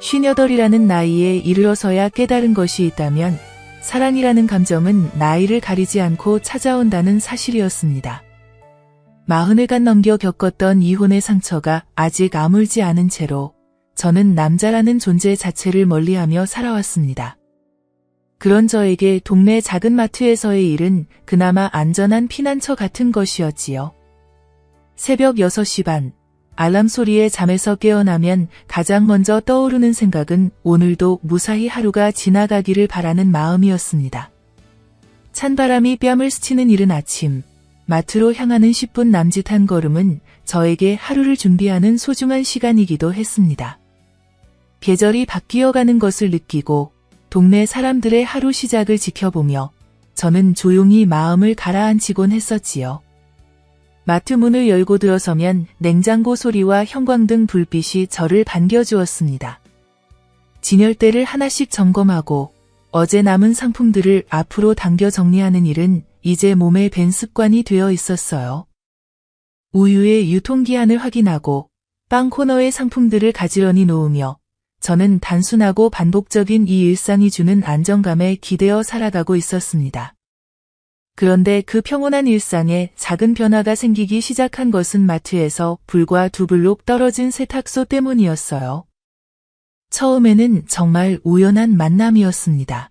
58이라는 나이에 이르러서야 깨달은 것이 있다면 사랑이라는 감정은 나이를 가리지 않고 찾아온다는 사실이었습니다. 40간 넘겨 겪었던 이혼의 상처가 아직 아물지 않은 채로 저는 남자라는 존재 자체를 멀리하며 살아왔습니다. 그런 저에게 동네 작은 마트에서의 일은 그나마 안전한 피난처 같은 것이었지요. 새벽 6시 반, 알람 소리에 잠에서 깨어나면 가장 먼저 떠오르는 생각은 오늘도 무사히 하루가 지나가기를 바라는 마음이었습니다. 찬바람이 뺨을 스치는 이른 아침, 마트로 향하는 10분 남짓한 걸음은 저에게 하루를 준비하는 소중한 시간이기도 했습니다. 계절이 바뀌어가는 것을 느끼고 동네 사람들의 하루 시작을 지켜보며 저는 조용히 마음을 가라앉히곤 했었지요. 마트 문을 열고 들어서면 냉장고 소리와 형광등 불빛이 저를 반겨주었습니다. 진열대를 하나씩 점검하고 어제 남은 상품들을 앞으로 당겨 정리하는 일은 이제 몸에 밴 습관이 되어 있었어요. 우유의 유통기한을 확인하고 빵 코너의 상품들을 가지런히 놓으며 저는 단순하고 반복적인 이 일상이 주는 안정감에 기대어 살아가고 있었습니다. 그런데 그 평온한 일상에 작은 변화가 생기기 시작한 것은 마트에서 불과 2블록 떨어진 세탁소 때문이었어요. 처음에는 정말 우연한 만남이었습니다.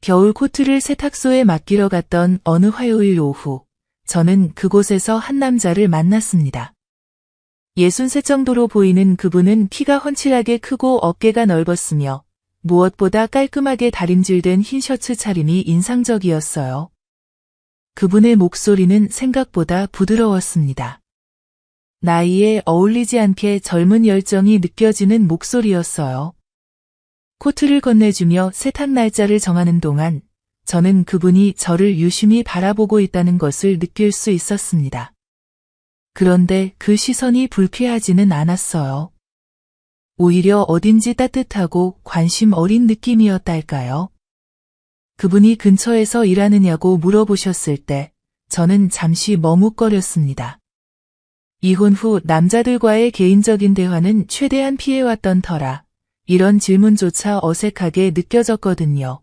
겨울 코트를 세탁소에 맡기러 갔던 어느 화요일 오후, 저는 그곳에서 한 남자를 만났습니다. 60세 정도로 보이는 그분은 키가 훤칠하게 크고 어깨가 넓었으며 무엇보다 깔끔하게 다림질된 흰 셔츠 차림이 인상적이었어요. 그분의 목소리는 생각보다 부드러웠습니다. 나이에 어울리지 않게 젊은 열정이 느껴지는 목소리였어요. 코트를 건네주며 세탁 날짜를 정하는 동안 저는 그분이 저를 유심히 바라보고 있다는 것을 느낄 수 있었습니다. 그런데 그 시선이 불쾌하지는 않았어요. 오히려 어딘지 따뜻하고 관심 어린 느낌이었달까요? 그분이 근처에서 일하느냐고 물어보셨을 때 저는 잠시 머뭇거렸습니다. 이혼 후 남자들과의 개인적인 대화는 최대한 피해왔던 터라 이런 질문조차 어색하게 느껴졌거든요.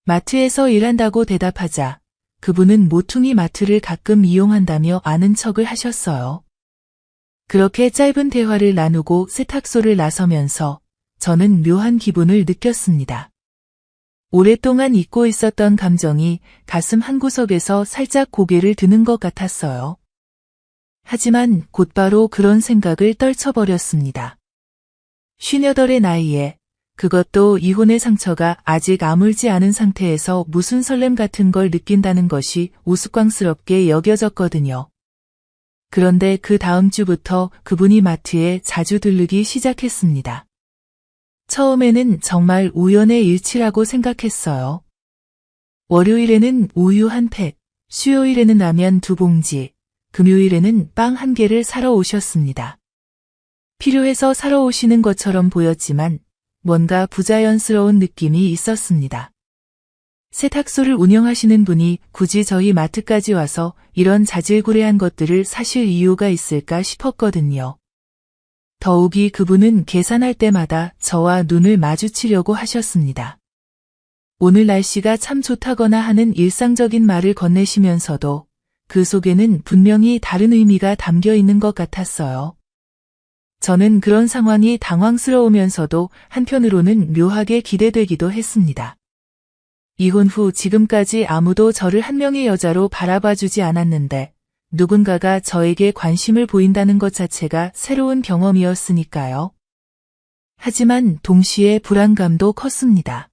마트에서 일한다고 대답하자 그분은 모퉁이 마트를 가끔 이용한다며 아는 척을 하셨어요. 그렇게 짧은 대화를 나누고 세탁소를 나서면서 저는 묘한 기분을 느꼈습니다. 오랫동안 잊고 있었던 감정이 가슴 한구석에서 살짝 고개를 드는 것 같았어요. 하지만 곧바로 그런 생각을 떨쳐버렸습니다. 58의 나이에 그것도 이혼의 상처가 아직 아물지 않은 상태에서 무슨 설렘 같은 걸 느낀다는 것이 우스꽝스럽게 여겨졌거든요. 그런데 그 다음 주부터 그분이 마트에 자주 들르기 시작했습니다. 처음에는 정말 우연의 일치라고 생각했어요. 월요일에는 우유 1팩, 수요일에는 라면 2봉지, 금요일에는 빵 1개를 사러 오셨습니다. 필요해서 사러 오시는 것처럼 보였지만 뭔가 부자연스러운 느낌이 있었습니다. 세탁소를 운영하시는 분이 굳이 저희 마트까지 와서 이런 자질구레한 것들을 사실 이유가 있을까 싶었거든요. 더욱이 그분은 계산할 때마다 저와 눈을 마주치려고 하셨습니다. 오늘 날씨가 참 좋다거나 하는 일상적인 말을 건네시면서도 그 속에는 분명히 다른 의미가 담겨 있는 것 같았어요. 저는 그런 상황이 당황스러우면서도 한편으로는 묘하게 기대되기도 했습니다. 이혼 후 지금까지 아무도 저를 한 명의 여자로 바라봐주지 않았는데 누군가가 저에게 관심을 보인다는 것 자체가 새로운 경험이었으니까요. 하지만 동시에 불안감도 컸습니다.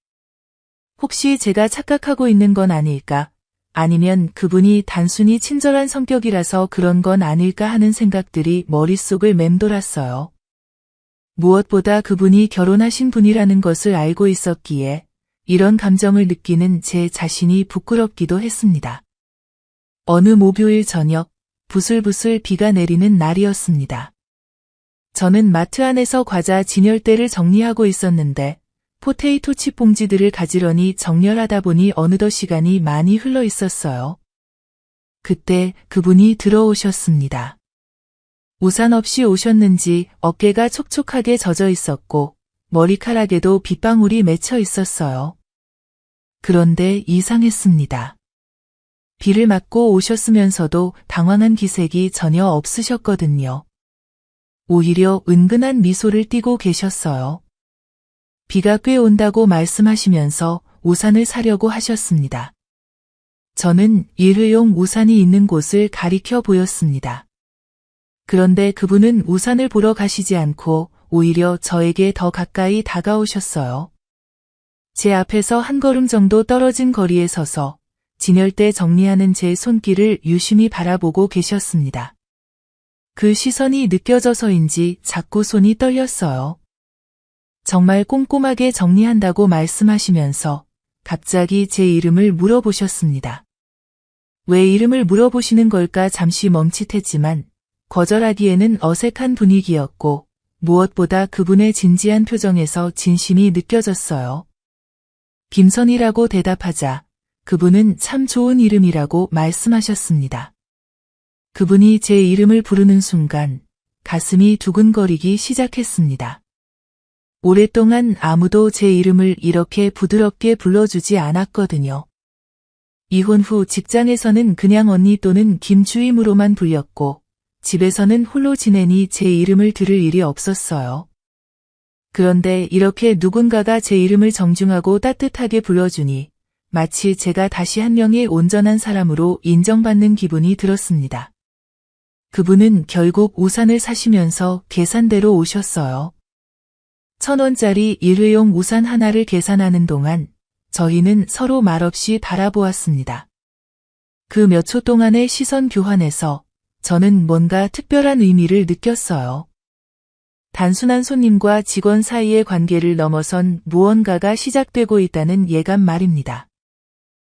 혹시 제가 착각하고 있는 건 아닐까? 아니면 그분이 단순히 친절한 성격이라서 그런 건 아닐까 하는 생각들이 머릿속을 맴돌았어요. 무엇보다 그분이 결혼하신 분이라는 것을 알고 있었기에 이런 감정을 느끼는 제 자신이 부끄럽기도 했습니다. 어느 목요일 저녁, 부슬부슬 비가 내리는 날이었습니다. 저는 마트 안에서 과자 진열대를 정리하고 있었는데 포테이토 칩 봉지들을 가지런히 정렬하다 보니 어느덧 시간이 많이 흘러 있었어요. 그때 그분이 들어오셨습니다. 우산 없이 오셨는지 어깨가 촉촉하게 젖어 있었고 머리카락에도 빗방울이 맺혀 있었어요. 그런데 이상했습니다. 비를 맞고 오셨으면서도 당황한 기색이 전혀 없으셨거든요. 오히려 은근한 미소를 띠고 계셨어요. 비가 꽤 온다고 말씀하시면서 우산을 사려고 하셨습니다. 저는 일회용 우산이 있는 곳을 가리켜 보였습니다. 그런데 그분은 우산을 보러 가시지 않고 오히려 저에게 더 가까이 다가오셨어요. 제 앞에서 한 걸음 정도 떨어진 거리에 서서 진열대 정리하는 제 손길을 유심히 바라보고 계셨습니다. 그 시선이 느껴져서인지 자꾸 손이 떨렸어요. 정말 꼼꼼하게 정리한다고 말씀하시면서 갑자기 제 이름을 물어보셨습니다. 왜 이름을 물어보시는 걸까 잠시 멈칫했지만 거절하기에는 어색한 분위기였고 무엇보다 그분의 진지한 표정에서 진심이 느껴졌어요. 김선이라고 대답하자 그분은 참 좋은 이름이라고 말씀하셨습니다. 그분이 제 이름을 부르는 순간 가슴이 두근거리기 시작했습니다. 오랫동안 아무도 제 이름을 이렇게 부드럽게 불러주지 않았거든요. 이혼 후 직장에서는 그냥 언니 또는 김주임으로만 불렸고 집에서는 홀로 지내니 제 이름을 들을 일이 없었어요. 그런데 이렇게 누군가가 제 이름을 정중하고 따뜻하게 불러주니 마치 제가 다시 한 명의 온전한 사람으로 인정받는 기분이 들었습니다. 그분은 결국 우산을 사시면서 계산대로 오셨어요. 1,000원짜리 일회용 우산 하나를 계산하는 동안 저희는 서로 말없이 바라보았습니다. 그 몇 초 동안의 시선 교환에서 저는 뭔가 특별한 의미를 느꼈어요. 단순한 손님과 직원 사이의 관계를 넘어선 무언가가 시작되고 있다는 예감 말입니다.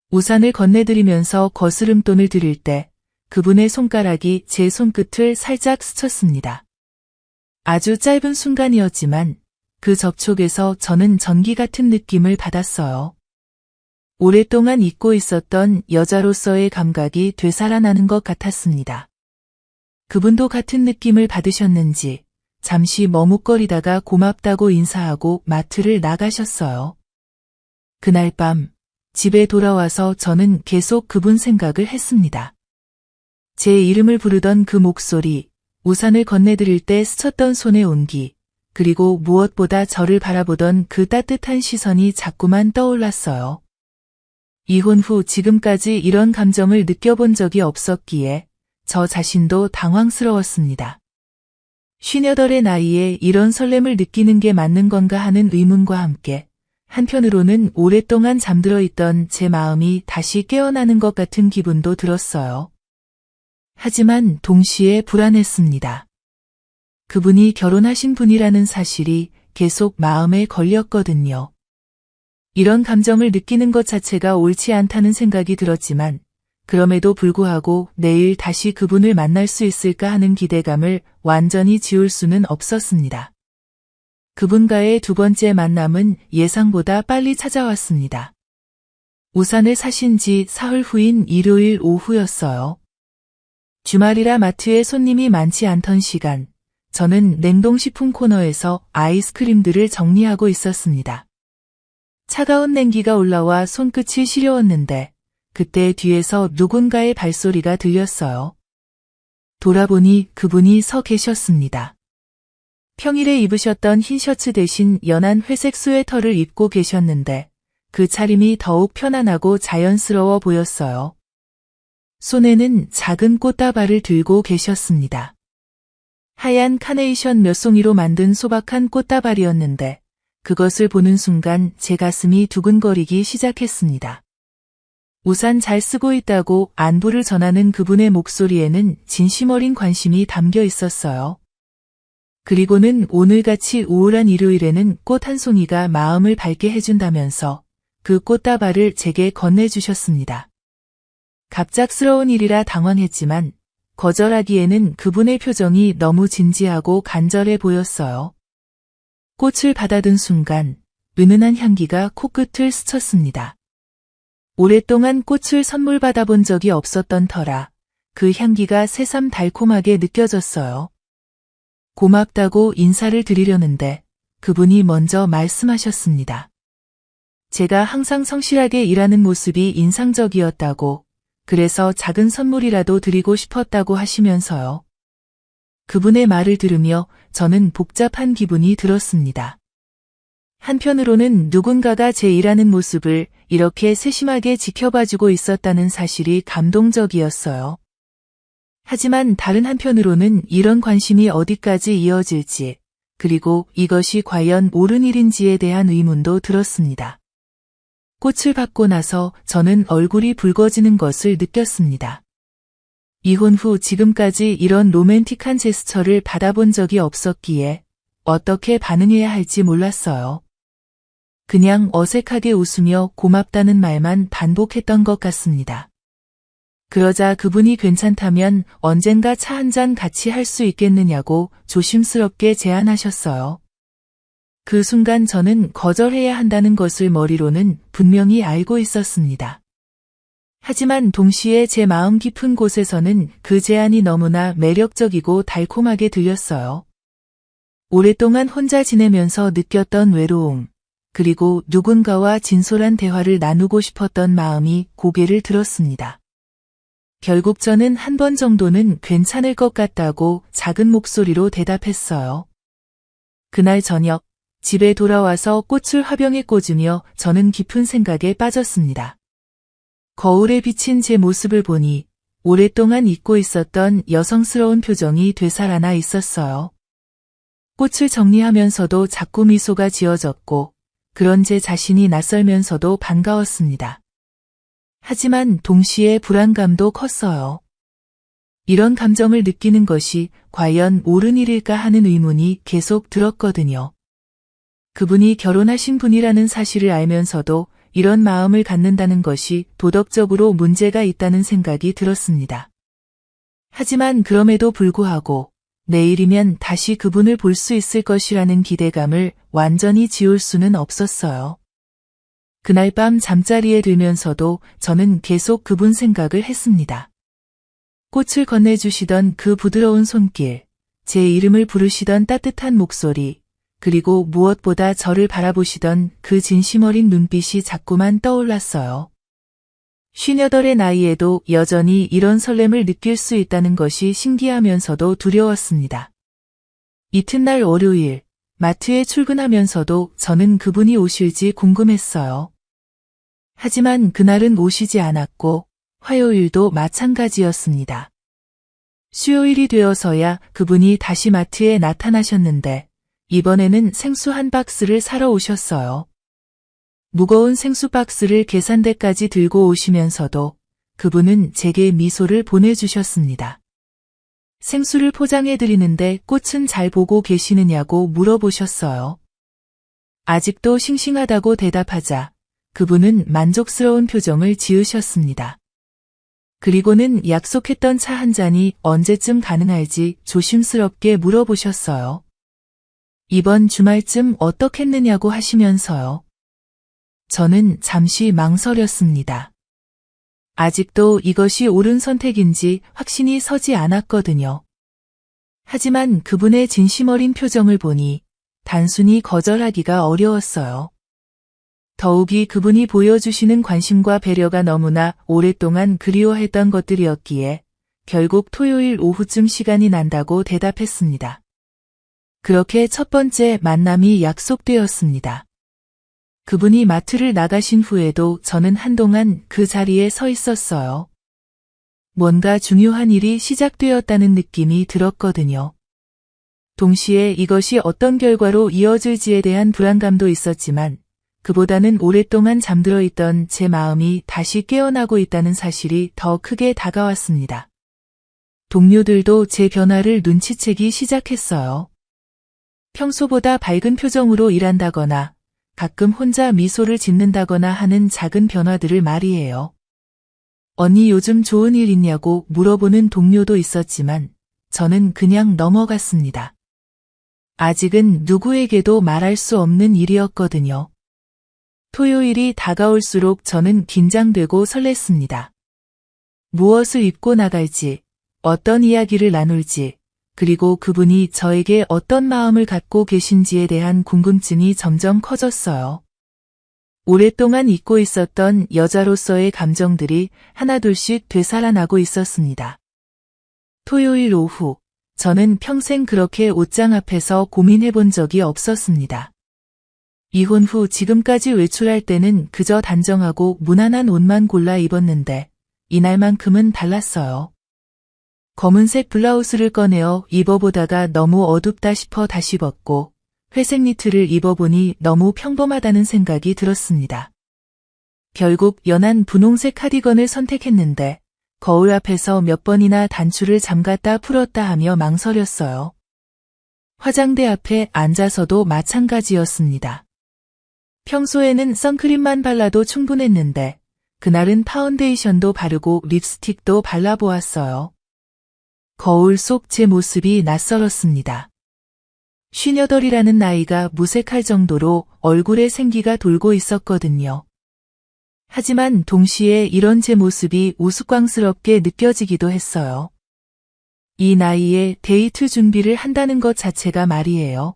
우산을 건네드리면서 거스름돈을 드릴 때 그분의 손가락이 제 손끝을 살짝 스쳤습니다. 아주 짧은 순간이었지만 그 접촉에서 저는 전기 같은 느낌을 받았어요. 오랫동안 잊고 있었던 여자로서의 감각이 되살아나는 것 같았습니다. 그분도 같은 느낌을 받으셨는지 잠시 머뭇거리다가 고맙다고 인사하고 마트를 나가셨어요. 그날 밤 집에 돌아와서 저는 계속 그분 생각을 했습니다. 제 이름을 부르던 그 목소리, 우산을 건네드릴 때 스쳤던 손의 온기, 그리고 무엇보다 저를 바라보던 그 따뜻한 시선이 자꾸만 떠올랐어요. 이혼 후 지금까지 이런 감정을 느껴본 적이 없었기에 저 자신도 당황스러웠습니다. 58의 나이에 이런 설렘을 느끼는 게 맞는 건가 하는 의문과 함께 한편으로는 오랫동안 잠들어 있던 제 마음이 다시 깨어나는 것 같은 기분도 들었어요. 하지만 동시에 불안했습니다. 그분이 결혼하신 분이라는 사실이 계속 마음에 걸렸거든요. 이런 감정을 느끼는 것 자체가 옳지 않다는 생각이 들었지만 그럼에도 불구하고 내일 다시 그분을 만날 수 있을까 하는 기대감을 완전히 지울 수는 없었습니다. 그분과의 두 번째 만남은 예상보다 빨리 찾아왔습니다. 우산을 사신 지 사흘 후인 일요일 오후였어요. 주말이라 마트에 손님이 많지 않던 시간, 저는 냉동식품 코너에서 아이스크림들을 정리하고 있었습니다. 차가운 냉기가 올라와 손끝이 시려웠는데 그때 뒤에서 누군가의 발소리가 들렸어요. 돌아보니 그분이 서 계셨습니다. 평일에 입으셨던 흰 셔츠 대신 연한 회색 스웨터를 입고 계셨는데 그 차림이 더욱 편안하고 자연스러워 보였어요. 손에는 작은 꽃다발을 들고 계셨습니다. 하얀 카네이션 몇 송이로 만든 소박한 꽃다발이었는데 그것을 보는 순간 제 가슴이 두근거리기 시작했습니다. 우산 잘 쓰고 있다고 안부를 전하는 그분의 목소리에는 진심 어린 관심이 담겨 있었어요. 그리고는 오늘같이 우울한 일요일에는 꽃 한 송이가 마음을 밝게 해준다면서 그 꽃다발을 제게 건네주셨습니다. 갑작스러운 일이라 당황했지만 거절하기에는 그분의 표정이 너무 진지하고 간절해 보였어요. 꽃을 받아든 순간 은은한 향기가 코끝을 스쳤습니다. 오랫동안 꽃을 선물 받아본 적이 없었던 터라 그 향기가 새삼 달콤하게 느껴졌어요. 고맙다고 인사를 드리려는데 그분이 먼저 말씀하셨습니다. 제가 항상 성실하게 일하는 모습이 인상적이었다고, 그래서 작은 선물이라도 드리고 싶었다고 하시면서요. 그분의 말을 들으며 저는 복잡한 기분이 들었습니다. 한편으로는 누군가가 제 일하는 모습을 이렇게 세심하게 지켜봐주고 있었다는 사실이 감동적이었어요. 하지만 다른 한편으로는 이런 관심이 어디까지 이어질지, 그리고 이것이 과연 옳은 일인지에 대한 의문도 들었습니다. 꽃을 받고 나서 저는 얼굴이 붉어지는 것을 느꼈습니다. 이혼 후 지금까지 이런 로맨틱한 제스처를 받아본 적이 없었기에 어떻게 반응해야 할지 몰랐어요. 그냥 어색하게 웃으며 고맙다는 말만 반복했던 것 같습니다. 그러자 그분이 괜찮다면 언젠가 차 한 잔 같이 할 수 있겠느냐고 조심스럽게 제안하셨어요. 그 순간 저는 거절해야 한다는 것을 머리로는 분명히 알고 있었습니다. 하지만 동시에 제 마음 깊은 곳에서는 그 제안이 너무나 매력적이고 달콤하게 들렸어요. 오랫동안 혼자 지내면서 느꼈던 외로움, 그리고 누군가와 진솔한 대화를 나누고 싶었던 마음이 고개를 들었습니다. 결국 저는 한 번 정도는 괜찮을 것 같다고 작은 목소리로 대답했어요. 그날 저녁, 집에 돌아와서 꽃을 화병에 꽂으며 저는 깊은 생각에 빠졌습니다. 거울에 비친 제 모습을 보니 오랫동안 잊고 있었던 여성스러운 표정이 되살아나 있었어요. 꽃을 정리하면서도 자꾸 미소가 지어졌고 그런 제 자신이 낯설면서도 반가웠습니다. 하지만 동시에 불안감도 컸어요. 이런 감정을 느끼는 것이 과연 옳은 일일까 하는 의문이 계속 들었거든요. 그분이 결혼하신 분이라는 사실을 알면서도 이런 마음을 갖는다는 것이 도덕적으로 문제가 있다는 생각이 들었습니다. 하지만 그럼에도 불구하고 내일이면 다시 그분을 볼 수 있을 것이라는 기대감을 완전히 지울 수는 없었어요. 그날 밤 잠자리에 들면서도 저는 계속 그분 생각을 했습니다. 꽃을 건네주시던 그 부드러운 손길, 제 이름을 부르시던 따뜻한 목소리, 그리고 무엇보다 저를 바라보시던 그 진심 어린 눈빛이 자꾸만 떠올랐어요. 58의 나이에도 여전히 이런 설렘을 느낄 수 있다는 것이 신기하면서도 두려웠습니다. 이튿날 월요일, 마트에 출근하면서도 저는 그분이 오실지 궁금했어요. 하지만 그날은 오시지 않았고 화요일도 마찬가지였습니다. 수요일이 되어서야 그분이 다시 마트에 나타나셨는데 이번에는 생수 한 박스를 사러 오셨어요. 무거운 생수 박스를 계산대까지 들고 오시면서도 그분은 제게 미소를 보내주셨습니다. 생수를 포장해드리는데 꽃은 잘 보고 계시느냐고 물어보셨어요. 아직도 싱싱하다고 대답하자 그분은 만족스러운 표정을 지으셨습니다. 그리고는 약속했던 차 한 잔이 언제쯤 가능할지 조심스럽게 물어보셨어요. 이번 주말쯤 어떻겠느냐고 하시면서요. 저는 잠시 망설였습니다. 아직도 이것이 옳은 선택인지 확신이 서지 않았거든요. 하지만 그분의 진심 어린 표정을 보니 단순히 거절하기가 어려웠어요. 더욱이 그분이 보여주시는 관심과 배려가 너무나 오랫동안 그리워했던 것들이었기에 결국 토요일 오후쯤 시간이 난다고 대답했습니다. 그렇게 첫 번째 만남이 약속되었습니다. 그분이 마트를 나가신 후에도 저는 한동안 그 자리에 서 있었어요. 뭔가 중요한 일이 시작되었다는 느낌이 들었거든요. 동시에 이것이 어떤 결과로 이어질지에 대한 불안감도 있었지만 그보다는 오랫동안 잠들어 있던 제 마음이 다시 깨어나고 있다는 사실이 더 크게 다가왔습니다. 동료들도 제 변화를 눈치채기 시작했어요. 평소보다 밝은 표정으로 일한다거나 가끔 혼자 미소를 짓는다거나 하는 작은 변화들을 말이에요. 언니 요즘 좋은 일 있냐고 물어보는 동료도 있었지만 저는 그냥 넘어갔습니다. 아직은 누구에게도 말할 수 없는 일이었거든요. 토요일이 다가올수록 저는 긴장되고 설렜습니다. 무엇을 입고 나갈지, 어떤 이야기를 나눌지, 그리고 그분이 저에게 어떤 마음을 갖고 계신지에 대한 궁금증이 점점 커졌어요. 오랫동안 잊고 있었던 여자로서의 감정들이 하나둘씩 되살아나고 있었습니다. 토요일 오후, 저는 평생 그렇게 옷장 앞에서 고민해 본 적이 없었습니다. 이혼 후 지금까지 외출할 때는 그저 단정하고 무난한 옷만 골라 입었는데 이날만큼은 달랐어요. 검은색 블라우스를 꺼내어 입어보다가 너무 어둡다 싶어 다시 벗고 회색 니트를 입어보니 너무 평범하다는 생각이 들었습니다. 결국 연한 분홍색 카디건을 선택했는데 거울 앞에서 몇 번이나 단추를 잠갔다 풀었다 하며 망설였어요. 화장대 앞에 앉아서도 마찬가지였습니다. 평소에는 선크림만 발라도 충분했는데 그날은 파운데이션도 바르고 립스틱도 발라보았어요. 거울 속 제 모습이 낯설었습니다. 58이라는 나이가 무색할 정도로 얼굴에 생기가 돌고 있었거든요. 하지만 동시에 이런 제 모습이 우스꽝스럽게 느껴지기도 했어요. 이 나이에 데이트 준비를 한다는 것 자체가 말이에요.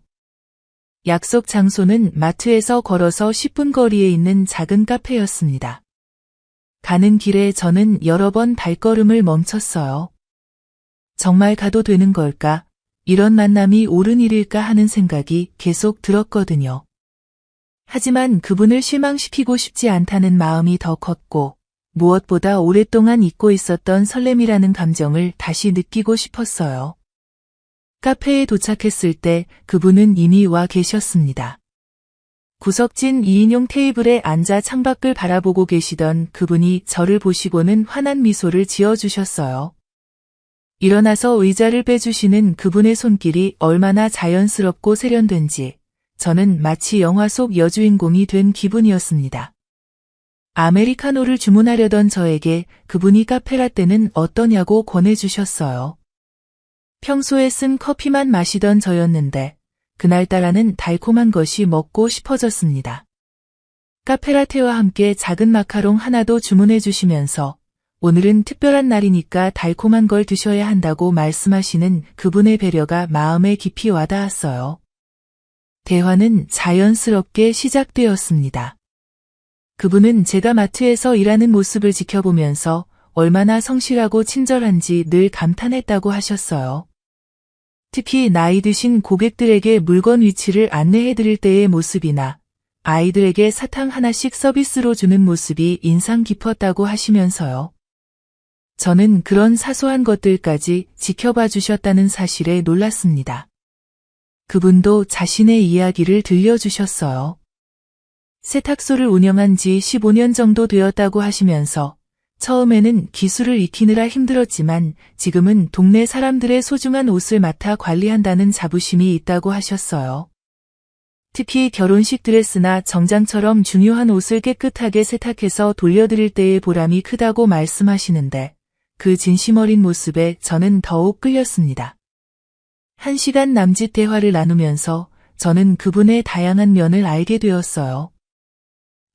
약속 장소는 마트에서 걸어서 10분 거리에 있는 작은 카페였습니다. 가는 길에 저는 여러 번 발걸음을 멈췄어요. 정말 가도 되는 걸까? 이런 만남이 옳은 일일까 하는 생각이 계속 들었거든요. 하지만 그분을 실망시키고 싶지 않다는 마음이 더 컸고 무엇보다 오랫동안 잊고 있었던 설렘이라는 감정을 다시 느끼고 싶었어요. 카페에 도착했을 때 그분은 이미 와 계셨습니다. 구석진 2인용 테이블에 앉아 창밖을 바라보고 계시던 그분이 저를 보시고는 환한 미소를 지어주셨어요. 일어나서 의자를 빼주시는 그분의 손길이 얼마나 자연스럽고 세련된지 저는 마치 영화 속 여주인공이 된 기분이었습니다. 아메리카노를 주문하려던 저에게 그분이 카페라떼는 어떠냐고 권해주셨어요. 평소에 쓴 커피만 마시던 저였는데 그날따라는 달콤한 것이 먹고 싶어졌습니다. 카페라테와 함께 작은 마카롱 하나도 주문해 주시면서 오늘은 특별한 날이니까 달콤한 걸 드셔야 한다고 말씀하시는 그분의 배려가 마음에 깊이 와닿았어요. 대화는 자연스럽게 시작되었습니다. 그분은 제가 마트에서 일하는 모습을 지켜보면서 얼마나 성실하고 친절한지 늘 감탄했다고 하셨어요. 특히 나이 드신 고객들에게 물건 위치를 안내해 드릴 때의 모습이나 아이들에게 사탕 하나씩 서비스로 주는 모습이 인상 깊었다고 하시면서요. 저는 그런 사소한 것들까지 지켜봐 주셨다는 사실에 놀랐습니다. 그분도 자신의 이야기를 들려주셨어요. 세탁소를 운영한 지 15년 정도 되었다고 하시면서 처음에는 기술을 익히느라 힘들었지만 지금은 동네 사람들의 소중한 옷을 맡아 관리한다는 자부심이 있다고 하셨어요. 특히 결혼식 드레스나 정장처럼 중요한 옷을 깨끗하게 세탁해서 돌려드릴 때의 보람이 크다고 말씀하시는데 그 진심 어린 모습에 저는 더욱 끌렸습니다. 1시간 남짓 대화를 나누면서 저는 그분의 다양한 면을 알게 되었어요.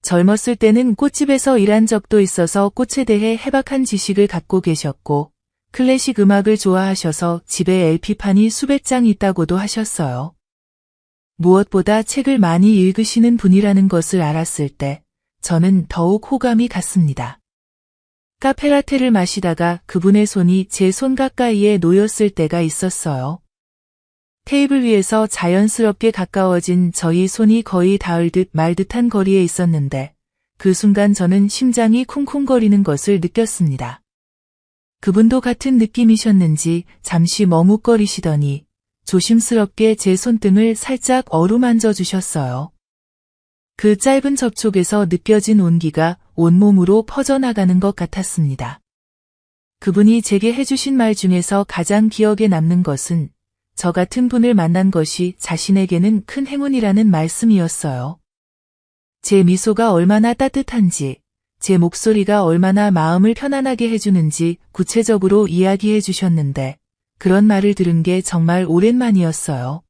젊었을 때는 꽃집에서 일한 적도 있어서 꽃에 대해 해박한 지식을 갖고 계셨고 클래식 음악을 좋아하셔서 집에 LP판이 수백 장 있다고도 하셨어요. 무엇보다 책을 많이 읽으시는 분이라는 것을 알았을 때 저는 더욱 호감이 갔습니다. 카페라테를 마시다가 그분의 손이 제 손 가까이에 놓였을 때가 있었어요. 테이블 위에서 자연스럽게 가까워진 저희 손이 거의 닿을 듯 말 듯한 거리에 있었는데 그 순간 저는 심장이 쿵쿵거리는 것을 느꼈습니다. 그분도 같은 느낌이셨는지 잠시 머뭇거리시더니 조심스럽게 제 손등을 살짝 어루만져 주셨어요. 그 짧은 접촉에서 느껴진 온기가 온몸으로 퍼져나가는 것 같았습니다. 그분이 제게 해주신 말 중에서 가장 기억에 남는 것은 저 같은 분을 만난 것이 자신에게는 큰 행운이라는 말씀이었어요. 제 미소가 얼마나 따뜻한지, 제 목소리가 얼마나 마음을 편안하게 해주는지 구체적으로 이야기해 주셨는데 그런 말을 들은 게 정말 오랜만이었어요.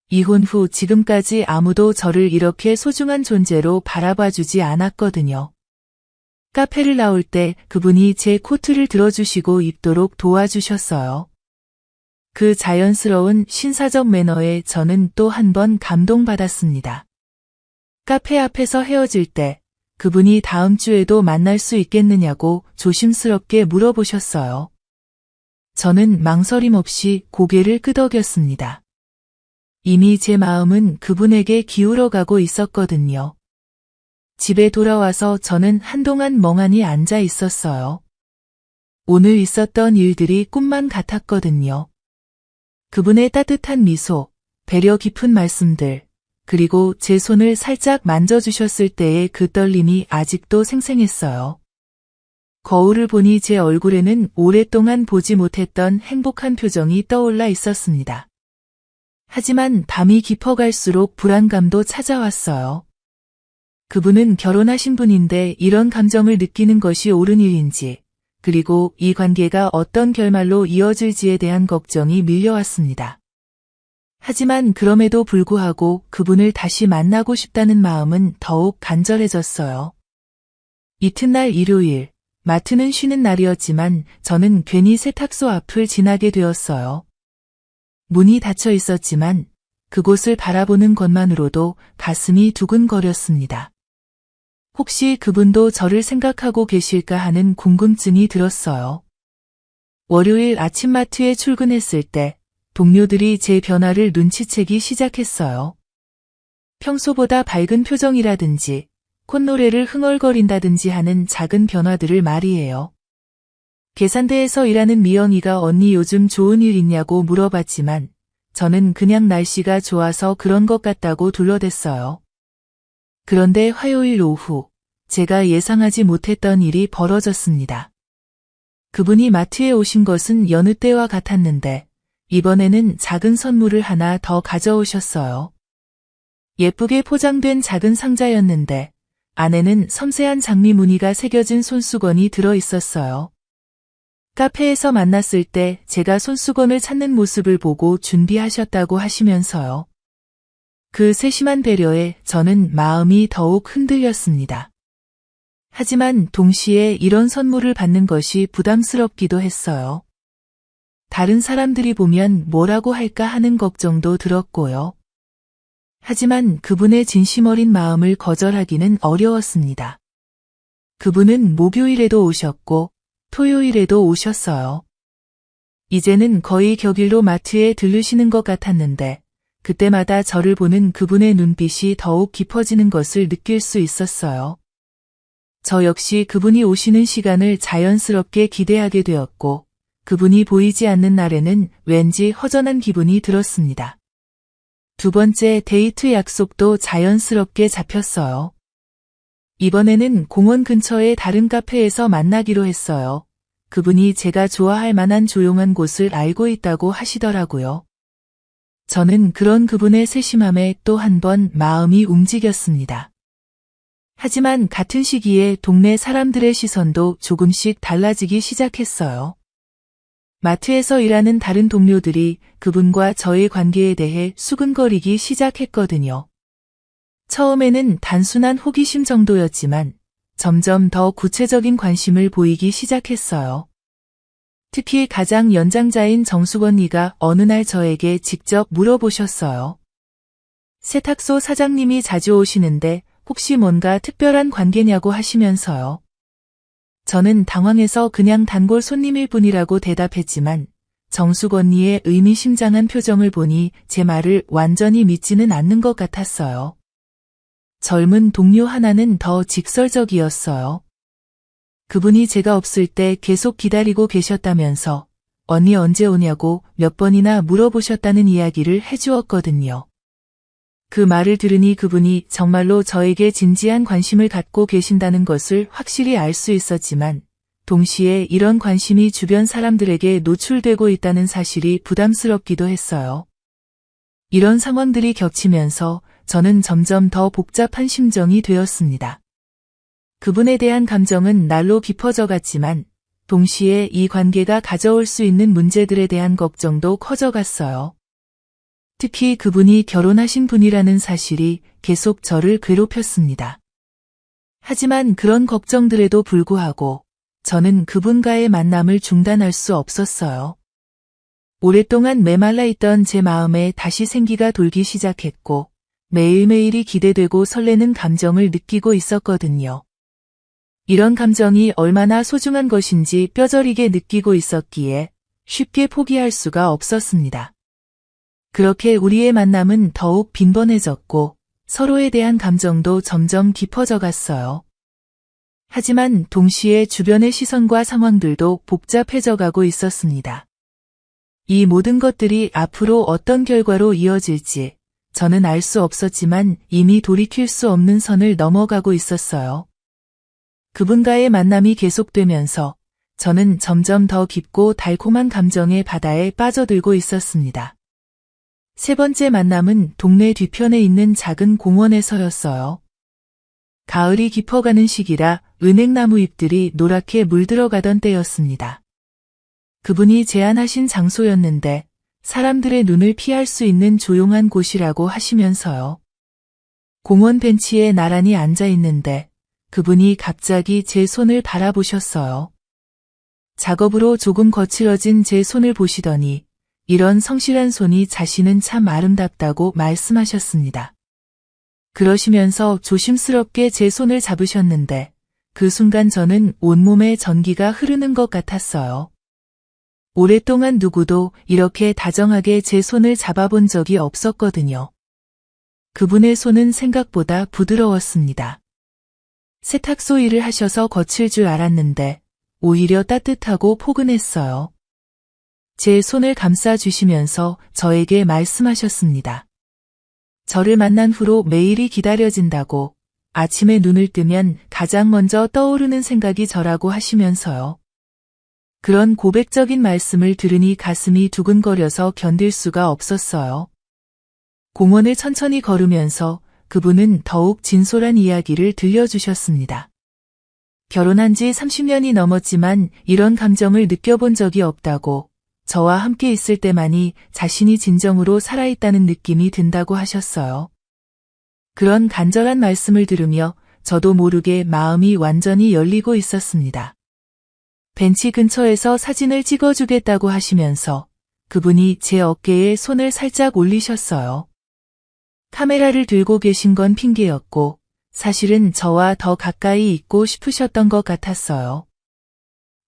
이혼 후 지금까지 아무도 저를 이렇게 소중한 존재로 바라봐주지 않았거든요. 카페를 나올 때 그분이 제 코트를 들어주시고 입도록 도와주셨어요. 그 자연스러운 신사적 매너에 저는 또 한 번 감동받았습니다. 카페 앞에서 헤어질 때 그분이 다음 주에도 만날 수 있겠느냐고 조심스럽게 물어보셨어요. 저는 망설임 없이 고개를 끄덕였습니다. 이미 제 마음은 그분에게 기울어가고 있었거든요. 집에 돌아와서 저는 한동안 멍하니 앉아 있었어요. 오늘 있었던 일들이 꿈만 같았거든요. 그분의 따뜻한 미소, 배려 깊은 말씀들, 그리고 제 손을 살짝 만져주셨을 때의 그 떨림이 아직도 생생했어요. 거울을 보니 제 얼굴에는 오랫동안 보지 못했던 행복한 표정이 떠올라 있었습니다. 하지만 밤이 깊어갈수록 불안감도 찾아왔어요. 그분은 결혼하신 분인데 이런 감정을 느끼는 것이 옳은 일인지, 그리고 이 관계가 어떤 결말로 이어질지에 대한 걱정이 밀려왔습니다. 하지만 그럼에도 불구하고 그분을 다시 만나고 싶다는 마음은 더욱 간절해졌어요. 이튿날 일요일, 마트는 쉬는 날이었지만 저는 괜히 세탁소 앞을 지나게 되었어요. 문이 닫혀 있었지만 그곳을 바라보는 것만으로도 가슴이 두근거렸습니다. 혹시 그분도 저를 생각하고 계실까 하는 궁금증이 들었어요. 월요일 아침 마트에 출근했을 때 동료들이 제 변화를 눈치채기 시작했어요. 평소보다 밝은 표정이라든지 콧노래를 흥얼거린다든지 하는 작은 변화들을 말이에요. 계산대에서 일하는 미영이가 언니 요즘 좋은 일 있냐고 물어봤지만 저는 그냥 날씨가 좋아서 그런 것 같다고 둘러댔어요. 그런데 화요일 오후 제가 예상하지 못했던 일이 벌어졌습니다. 그분이 마트에 오신 것은 여느 때와 같았는데 이번에는 작은 선물을 하나 더 가져오셨어요. 예쁘게 포장된 작은 상자였는데 안에는 섬세한 장미 무늬가 새겨진 손수건이 들어 있었어요. 카페에서 만났을 때 제가 손수건을 찾는 모습을 보고 준비하셨다고 하시면서요. 그 세심한 배려에 저는 마음이 더욱 흔들렸습니다. 하지만 동시에 이런 선물을 받는 것이 부담스럽기도 했어요. 다른 사람들이 보면 뭐라고 할까 하는 걱정도 들었고요. 하지만 그분의 진심 어린 마음을 거절하기는 어려웠습니다. 그분은 목요일에도 오셨고 토요일에도 오셨어요. 이제는 거의 격일로 마트에 들르시는 것 같았는데 그때마다 저를 보는 그분의 눈빛이 더욱 깊어지는 것을 느낄 수 있었어요. 저 역시 그분이 오시는 시간을 자연스럽게 기대하게 되었고 그분이 보이지 않는 날에는 왠지 허전한 기분이 들었습니다. 두 번째 데이트 약속도 자연스럽게 잡혔어요. 이번에는 공원 근처의 다른 카페에서 만나기로 했어요. 그분이 제가 좋아할 만한 조용한 곳을 알고 있다고 하시더라고요. 저는 그런 그분의 세심함에 또 한 번 마음이 움직였습니다. 하지만 같은 시기에 동네 사람들의 시선도 조금씩 달라지기 시작했어요. 마트에서 일하는 다른 동료들이 그분과 저의 관계에 대해 수근거리기 시작했거든요. 처음에는 단순한 호기심 정도였지만 점점 더 구체적인 관심을 보이기 시작했어요. 특히 가장 연장자인 정숙 언니가 어느 날 저에게 직접 물어보셨어요. 세탁소 사장님이 자주 오시는데 혹시 뭔가 특별한 관계냐고 하시면서요. 저는 당황해서 그냥 단골 손님일 뿐이라고 대답했지만 정숙 언니의 의미심장한 표정을 보니 제 말을 완전히 믿지는 않는 것 같았어요. 젊은 동료 하나는 더 직설적이었어요. 그분이 제가 없을 때 계속 기다리고 계셨다면서 언니 언제 오냐고 몇 번이나 물어보셨다는 이야기를 해주었거든요. 그 말을 들으니 그분이 정말로 저에게 진지한 관심을 갖고 계신다는 것을 확실히 알 수 있었지만 동시에 이런 관심이 주변 사람들에게 노출되고 있다는 사실이 부담스럽기도 했어요. 이런 상황들이 겹치면서 저는 점점 더 복잡한 심정이 되었습니다. 그분에 대한 감정은 날로 깊어져 갔지만 동시에 이 관계가 가져올 수 있는 문제들에 대한 걱정도 커져갔어요. 특히 그분이 결혼하신 분이라는 사실이 계속 저를 괴롭혔습니다. 하지만 그런 걱정들에도 불구하고 저는 그분과의 만남을 중단할 수 없었어요. 오랫동안 메말라 있던 제 마음에 다시 생기가 돌기 시작했고 매일매일이 기대되고 설레는 감정을 느끼고 있었거든요. 이런 감정이 얼마나 소중한 것인지 뼈저리게 느끼고 있었기에 쉽게 포기할 수가 없었습니다. 그렇게 우리의 만남은 더욱 빈번해졌고 서로에 대한 감정도 점점 깊어져 갔어요. 하지만 동시에 주변의 시선과 상황들도 복잡해져 가고 있었습니다. 이 모든 것들이 앞으로 어떤 결과로 이어질지 저는 알 수 없었지만 이미 돌이킬 수 없는 선을 넘어가고 있었어요. 그분과의 만남이 계속되면서 저는 점점 더 깊고 달콤한 감정의 바다에 빠져들고 있었습니다. 세 번째 만남은 동네 뒤편에 있는 작은 공원에서였어요. 가을이 깊어가는 시기라 은행나무 잎들이 노랗게 물들어가던 때였습니다. 그분이 제안하신 장소였는데 사람들의 눈을 피할 수 있는 조용한 곳이라고 하시면서요. 공원 벤치에 나란히 앉아 있는데 그분이 갑자기 제 손을 바라보셨어요. 작업으로 조금 거칠어진 제 손을 보시더니 이런 성실한 손이 자신은 참 아름답다고 말씀하셨습니다. 그러시면서 조심스럽게 제 손을 잡으셨는데 그 순간 저는 온몸에 전기가 흐르는 것 같았어요. 오랫동안 누구도 이렇게 다정하게 제 손을 잡아본 적이 없었거든요. 그분의 손은 생각보다 부드러웠습니다. 세탁소 일을 하셔서 거칠 줄 알았는데 오히려 따뜻하고 포근했어요. 제 손을 감싸주시면서 저에게 말씀하셨습니다. 저를 만난 후로 매일이 기다려진다고 아침에 눈을 뜨면 가장 먼저 떠오르는 생각이 저라고 하시면서요. 그런 고백적인 말씀을 들으니 가슴이 두근거려서 견딜 수가 없었어요. 공원을 천천히 걸으면서 그분은 더욱 진솔한 이야기를 들려주셨습니다. 결혼한 지 30년이 넘었지만 이런 감정을 느껴본 적이 없다고 저와 함께 있을 때만이 자신이 진정으로 살아있다는 느낌이 든다고 하셨어요. 그런 간절한 말씀을 들으며 저도 모르게 마음이 완전히 열리고 있었습니다. 벤치 근처에서 사진을 찍어주겠다고 하시면서 그분이 제 어깨에 손을 살짝 올리셨어요. 카메라를 들고 계신 건 핑계였고 사실은 저와 더 가까이 있고 싶으셨던 것 같았어요.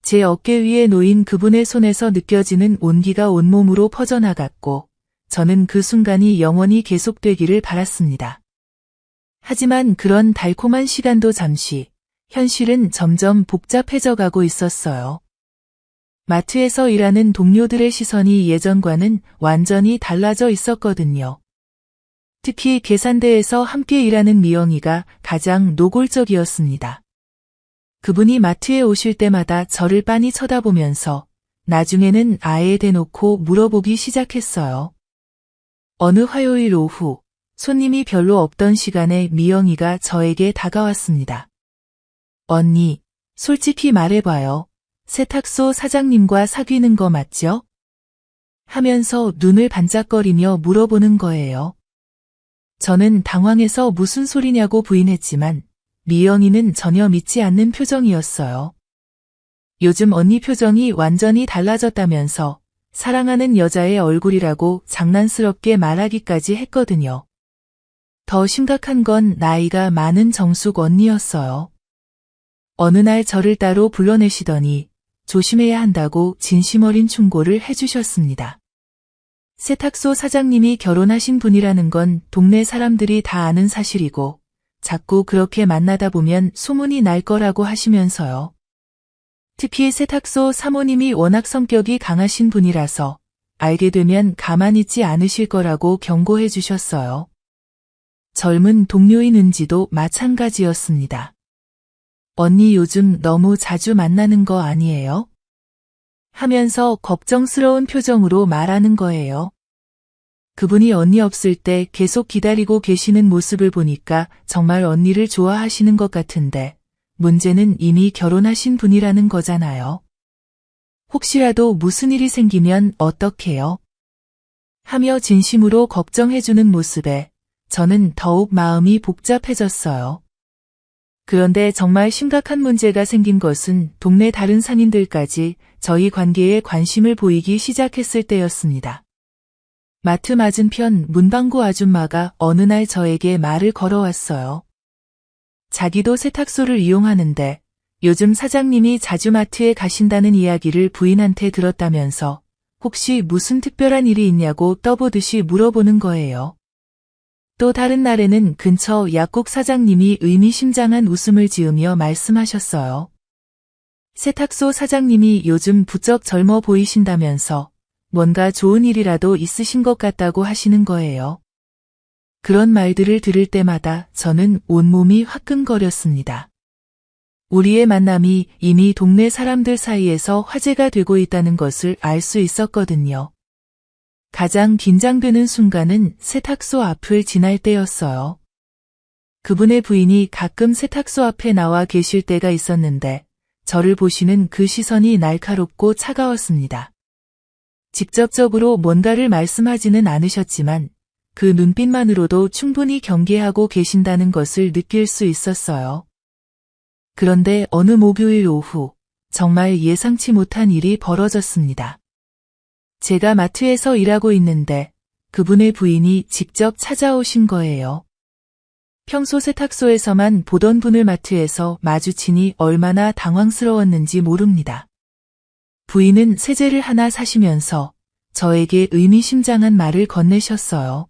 제 어깨 위에 놓인 그분의 손에서 느껴지는 온기가 온몸으로 퍼져나갔고 저는 그 순간이 영원히 계속되기를 바랐습니다. 하지만 그런 달콤한 시간도 잠시, 현실은 점점 복잡해져 가고 있었어요. 마트에서 일하는 동료들의 시선이 예전과는 완전히 달라져 있었거든요. 특히 계산대에서 함께 일하는 미영이가 가장 노골적이었습니다. 그분이 마트에 오실 때마다 저를 빤히 쳐다보면서 나중에는 아예 대놓고 물어보기 시작했어요. 어느 화요일 오후 손님이 별로 없던 시간에 미영이가 저에게 다가왔습니다. 언니, 솔직히 말해봐요. 세탁소 사장님과 사귀는 거 맞죠? 하면서 눈을 반짝거리며 물어보는 거예요. 저는 당황해서 무슨 소리냐고 부인했지만 미영이는 전혀 믿지 않는 표정이었어요. 요즘 언니 표정이 완전히 달라졌다면서 사랑하는 여자의 얼굴이라고 장난스럽게 말하기까지 했거든요. 더 심각한 건 나이가 많은 정숙 언니였어요. 어느 날 저를 따로 불러내시더니 조심해야 한다고 진심 어린 충고를 해주셨습니다. 세탁소 사장님이 결혼하신 분이라는 건 동네 사람들이 다 아는 사실이고 자꾸 그렇게 만나다 보면 소문이 날 거라고 하시면서요. 특히 세탁소 사모님이 워낙 성격이 강하신 분이라서 알게 되면 가만히 있지 않으실 거라고 경고해 주셨어요. 젊은 동료인 은지도 마찬가지였습니다. 언니 요즘 너무 자주 만나는 거 아니에요? 하면서 걱정스러운 표정으로 말하는 거예요. 그분이 언니 없을 때 계속 기다리고 계시는 모습을 보니까 정말 언니를 좋아하시는 것 같은데 문제는 이미 결혼하신 분이라는 거잖아요. 혹시라도 무슨 일이 생기면 어떡해요? 하며 진심으로 걱정해주는 모습에 저는 더욱 마음이 복잡해졌어요. 그런데 정말 심각한 문제가 생긴 것은 동네 다른 상인들까지 저희 관계에 관심을 보이기 시작했을 때였습니다. 마트 맞은편 문방구 아줌마가 어느 날 저에게 말을 걸어왔어요. 자기도 세탁소를 이용하는데 요즘 사장님이 자주 마트에 가신다는 이야기를 부인한테 들었다면서 혹시 무슨 특별한 일이 있냐고 떠보듯이 물어보는 거예요. 또 다른 날에는 근처 약국 사장님이 의미심장한 웃음을 지으며 말씀하셨어요. 세탁소 사장님이 요즘 부쩍 젊어 보이신다면서 뭔가 좋은 일이라도 있으신 것 같다고 하시는 거예요. 그런 말들을 들을 때마다 저는 온몸이 화끈거렸습니다. 우리의 만남이 이미 동네 사람들 사이에서 화제가 되고 있다는 것을 알 수 있었거든요. 가장 긴장되는 순간은 세탁소 앞을 지날 때였어요. 그분의 부인이 가끔 세탁소 앞에 나와 계실 때가 있었는데 저를 보시는 그 시선이 날카롭고 차가웠습니다. 직접적으로 뭔가를 말씀하지는 않으셨지만 그 눈빛만으로도 충분히 경계하고 계신다는 것을 느낄 수 있었어요. 그런데 어느 목요일 오후 정말 예상치 못한 일이 벌어졌습니다. 제가 마트에서 일하고 있는데 그분의 부인이 직접 찾아오신 거예요. 평소 세탁소에서만 보던 분을 마트에서 마주치니 얼마나 당황스러웠는지 모릅니다. 부인은 세제를 하나 사시면서 저에게 의미심장한 말을 건네셨어요.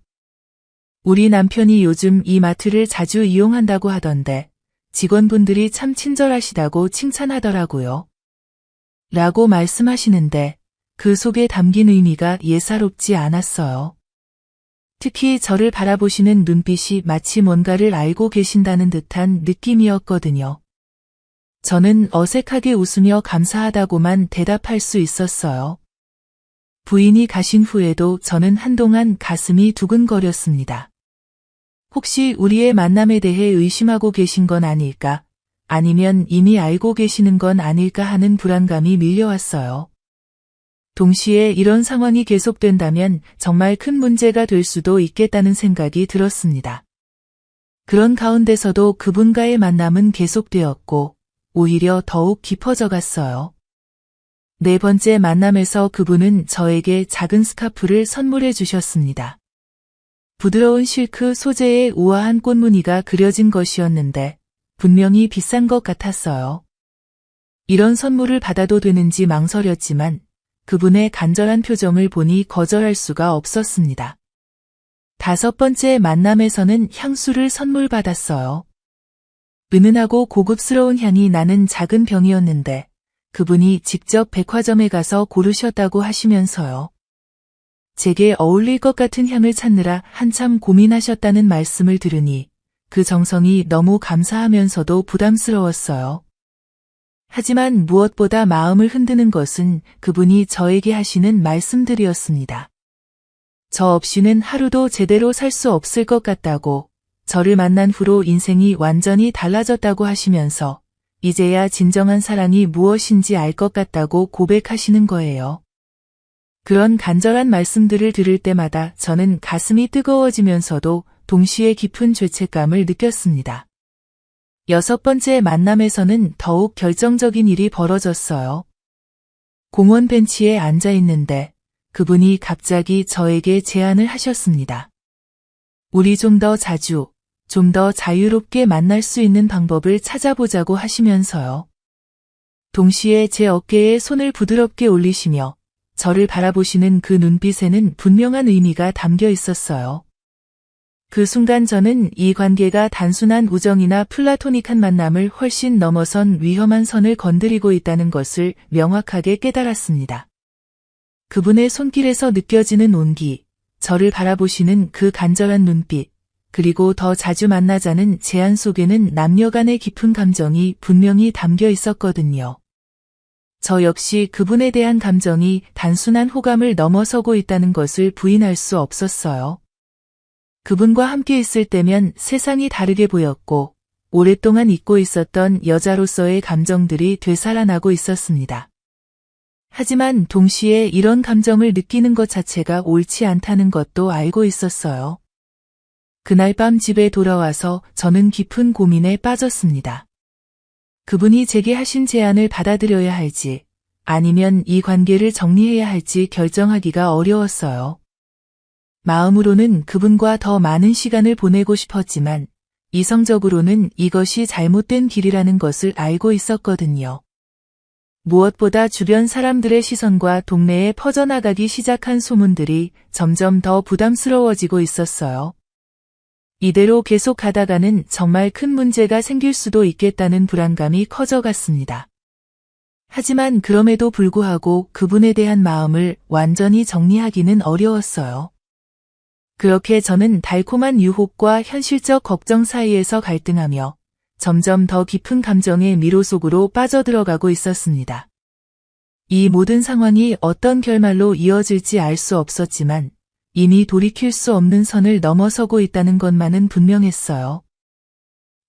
우리 남편이 요즘 이 마트를 자주 이용한다고 하던데 직원분들이 참 친절하시다고 칭찬하더라고요. 라고 말씀하시는데 그 속에 담긴 의미가 예사롭지 않았어요. 특히 저를 바라보시는 눈빛이 마치 뭔가를 알고 계신다는 듯한 느낌이었거든요. 저는 어색하게 웃으며 감사하다고만 대답할 수 있었어요. 부인이 가신 후에도 저는 한동안 가슴이 두근거렸습니다. 혹시 우리의 만남에 대해 의심하고 계신 건 아닐까? 아니면 이미 알고 계시는 건 아닐까 하는 불안감이 밀려왔어요. 동시에 이런 상황이 계속된다면 정말 큰 문제가 될 수도 있겠다는 생각이 들었습니다. 그런 가운데서도 그분과의 만남은 계속되었고 오히려 더욱 깊어져 갔어요. 네 번째 만남에서 그분은 저에게 작은 스카프를 선물해 주셨습니다. 부드러운 실크 소재의 우아한 꽃무늬가 그려진 것이었는데 분명히 비싼 것 같았어요. 이런 선물을 받아도 되는지 망설였지만 그분의 간절한 표정을 보니 거절할 수가 없었습니다. 다섯 번째 만남에서는 향수를 선물 받았어요. 은은하고 고급스러운 향이 나는 작은 병이었는데 그분이 직접 백화점에 가서 고르셨다고 하시면서요. 제게 어울릴 것 같은 향을 찾느라 한참 고민하셨다는 말씀을 들으니 그 정성이 너무 감사하면서도 부담스러웠어요. 하지만 무엇보다 마음을 흔드는 것은 그분이 저에게 하시는 말씀들이었습니다. 저 없이는 하루도 제대로 살 수 없을 것 같다고, 저를 만난 후로 인생이 완전히 달라졌다고 하시면서 이제야 진정한 사랑이 무엇인지 알 것 같다고 고백하시는 거예요. 그런 간절한 말씀들을 들을 때마다 저는 가슴이 뜨거워지면서도 동시에 깊은 죄책감을 느꼈습니다. 여섯 번째 만남에서는 더욱 결정적인 일이 벌어졌어요. 공원 벤치에 앉아 있는데 그분이 갑자기 저에게 제안을 하셨습니다. 우리 좀 더 자주, 좀 더 자유롭게 만날 수 있는 방법을 찾아보자고 하시면서요. 동시에 제 어깨에 손을 부드럽게 올리시며 저를 바라보시는 그 눈빛에는 분명한 의미가 담겨 있었어요. 그 순간 저는 이 관계가 단순한 우정이나 플라토닉한 만남을 훨씬 넘어선 위험한 선을 건드리고 있다는 것을 명확하게 깨달았습니다. 그분의 손길에서 느껴지는 온기, 저를 바라보시는 그 간절한 눈빛, 그리고 더 자주 만나자는 제안 속에는 남녀 간의 깊은 감정이 분명히 담겨 있었거든요. 저 역시 그분에 대한 감정이 단순한 호감을 넘어서고 있다는 것을 부인할 수 없었어요. 그분과 함께 있을 때면 세상이 다르게 보였고 오랫동안 잊고 있었던 여자로서의 감정들이 되살아나고 있었습니다. 하지만 동시에 이런 감정을 느끼는 것 자체가 옳지 않다는 것도 알고 있었어요. 그날 밤 집에 돌아와서 저는 깊은 고민에 빠졌습니다. 그분이 제게 하신 제안을 받아들여야 할지 아니면 이 관계를 정리해야 할지 결정하기가 어려웠어요. 마음으로는 그분과 더 많은 시간을 보내고 싶었지만 이성적으로는 이것이 잘못된 길이라는 것을 알고 있었거든요. 무엇보다 주변 사람들의 시선과 동네에 퍼져나가기 시작한 소문들이 점점 더 부담스러워지고 있었어요. 이대로 계속 가다가는 정말 큰 문제가 생길 수도 있겠다는 불안감이 커져갔습니다. 하지만 그럼에도 불구하고 그분에 대한 마음을 완전히 정리하기는 어려웠어요. 그렇게 저는 달콤한 유혹과 현실적 걱정 사이에서 갈등하며 점점 더 깊은 감정의 미로 속으로 빠져들어가고 있었습니다. 이 모든 상황이 어떤 결말로 이어질지 알 수 없었지만 이미 돌이킬 수 없는 선을 넘어서고 있다는 것만은 분명했어요.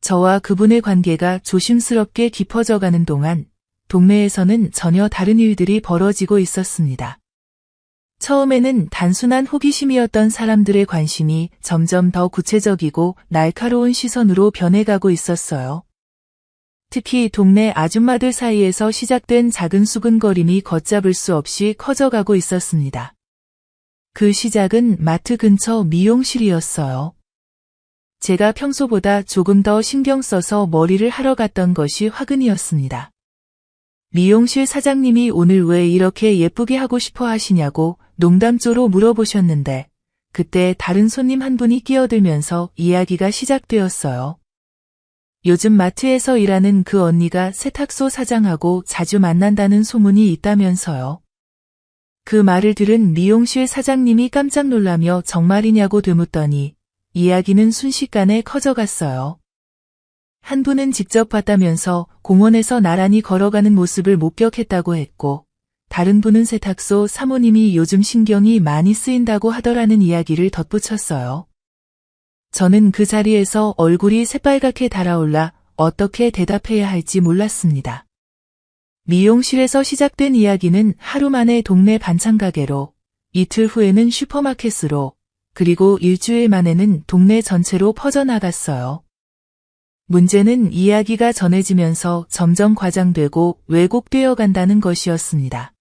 저와 그분의 관계가 조심스럽게 깊어져가는 동안 동네에서는 전혀 다른 일들이 벌어지고 있었습니다. 처음에는 단순한 호기심이었던 사람들의 관심이 점점 더 구체적이고 날카로운 시선으로 변해가고 있었어요. 특히 동네 아줌마들 사이에서 시작된 작은 수근거림이 걷잡을 수 없이 커져가고 있었습니다. 그 시작은 마트 근처 미용실이었어요. 제가 평소보다 조금 더 신경 써서 머리를 하러 갔던 것이 화근이었습니다. 미용실 사장님이 오늘 왜 이렇게 예쁘게 하고 싶어 하시냐고 농담조로 물어보셨는데 그때 다른 손님 한 분이 끼어들면서 이야기가 시작되었어요. 요즘 마트에서 일하는 그 언니가 세탁소 사장하고 자주 만난다는 소문이 있다면서요. 그 말을 들은 미용실 사장님이 깜짝 놀라며 정말이냐고 되묻더니 이야기는 순식간에 커져갔어요. 한 분은 직접 봤다면서 공원에서 나란히 걸어가는 모습을 목격했다고 했고 다른 분은 세탁소 사모님이 요즘 신경이 많이 쓰인다고 하더라는 이야기를 덧붙였어요. 저는 그 자리에서 얼굴이 새빨갛게 달아올라 어떻게 대답해야 할지 몰랐습니다. 미용실에서 시작된 이야기는 하루 만에 동네 반찬 가게로, 이틀 후에는 슈퍼마켓으로, 그리고 일주일 만에는 동네 전체로 퍼져나갔어요. 문제는 이야기가 전해지면서 점점 과장되고 왜곡되어 간다는 것이었습니다.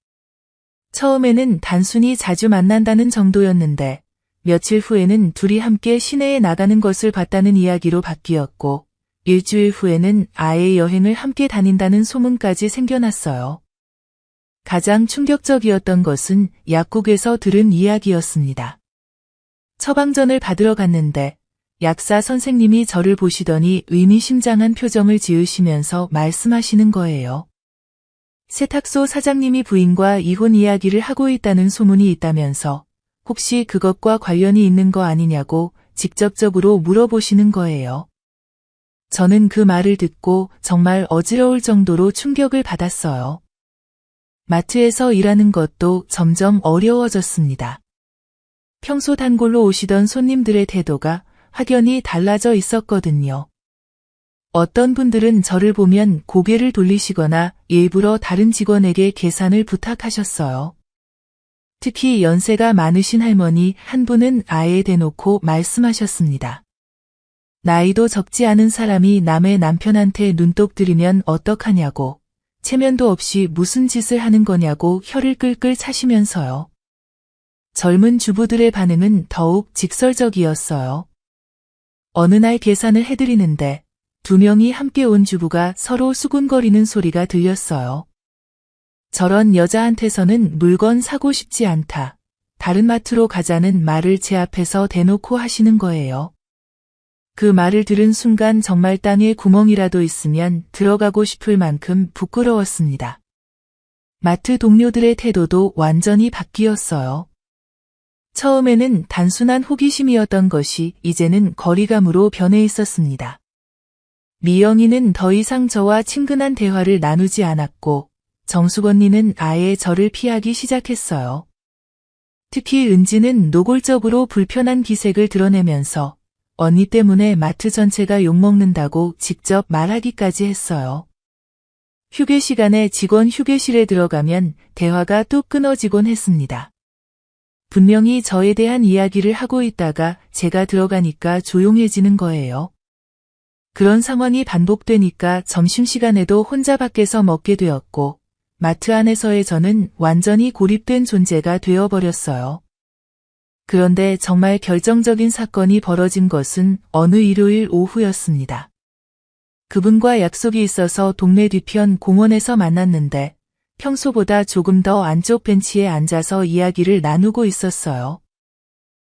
처음에는 단순히 자주 만난다는 정도였는데 며칠 후에는 둘이 함께 시내에 나가는 것을 봤다는 이야기로 바뀌었고 일주일 후에는 아예 여행을 함께 다닌다는 소문까지 생겨났어요. 가장 충격적이었던 것은 약국에서 들은 이야기였습니다. 처방전을 받으러 갔는데 약사 선생님이 저를 보시더니 의미심장한 표정을 지으시면서 말씀하시는 거예요. 세탁소 사장님이 부인과 이혼 이야기를 하고 있다는 소문이 있다면서 혹시 그것과 관련이 있는 거 아니냐고 직접적으로 물어보시는 거예요. 저는 그 말을 듣고 정말 어지러울 정도로 충격을 받았어요. 마트에서 일하는 것도 점점 어려워졌습니다. 평소 단골로 오시던 손님들의 태도가 확연히 달라져 있었거든요. 어떤 분들은 저를 보면 고개를 돌리시거나 일부러 다른 직원에게 계산을 부탁하셨어요. 특히 연세가 많으신 할머니 한 분은 아예 대놓고 말씀하셨습니다. 나이도 적지 않은 사람이 남의 남편한테 눈독 들이면 어떡하냐고, 체면도 없이 무슨 짓을 하는 거냐고 혀를 끌끌 차시면서요. 젊은 주부들의 반응은 더욱 직설적이었어요. 어느 날 계산을 해드리는데 2명이 함께 온 주부가 서로 수군거리는 소리가 들렸어요. 저런 여자한테서는 물건 사고 싶지 않다. 다른 마트로 가자는 말을 제 앞에서 대놓고 하시는 거예요. 그 말을 들은 순간 정말 땅에 구멍이라도 있으면 들어가고 싶을 만큼 부끄러웠습니다. 마트 동료들의 태도도 완전히 바뀌었어요. 처음에는 단순한 호기심이었던 것이 이제는 거리감으로 변해 있었습니다. 미영이는 더 이상 저와 친근한 대화를 나누지 않았고 정숙 언니는 아예 저를 피하기 시작했어요. 특히 은지는 노골적으로 불편한 기색을 드러내면서 언니 때문에 마트 전체가 욕먹는다고 직접 말하기까지 했어요. 휴게 시간에 직원 휴게실에 들어가면 대화가 뚝 끊어지곤 했습니다. 분명히 저에 대한 이야기를 하고 있다가 제가 들어가니까 조용해지는 거예요. 그런 상황이 반복되니까 점심시간에도 혼자 밖에서 먹게 되었고, 마트 안에서의 저는 완전히 고립된 존재가 되어버렸어요. 그런데 정말 결정적인 사건이 벌어진 것은 어느 일요일 오후였습니다. 그분과 약속이 있어서 동네 뒤편 공원에서 만났는데 평소보다 조금 더 안쪽 벤치에 앉아서 이야기를 나누고 있었어요.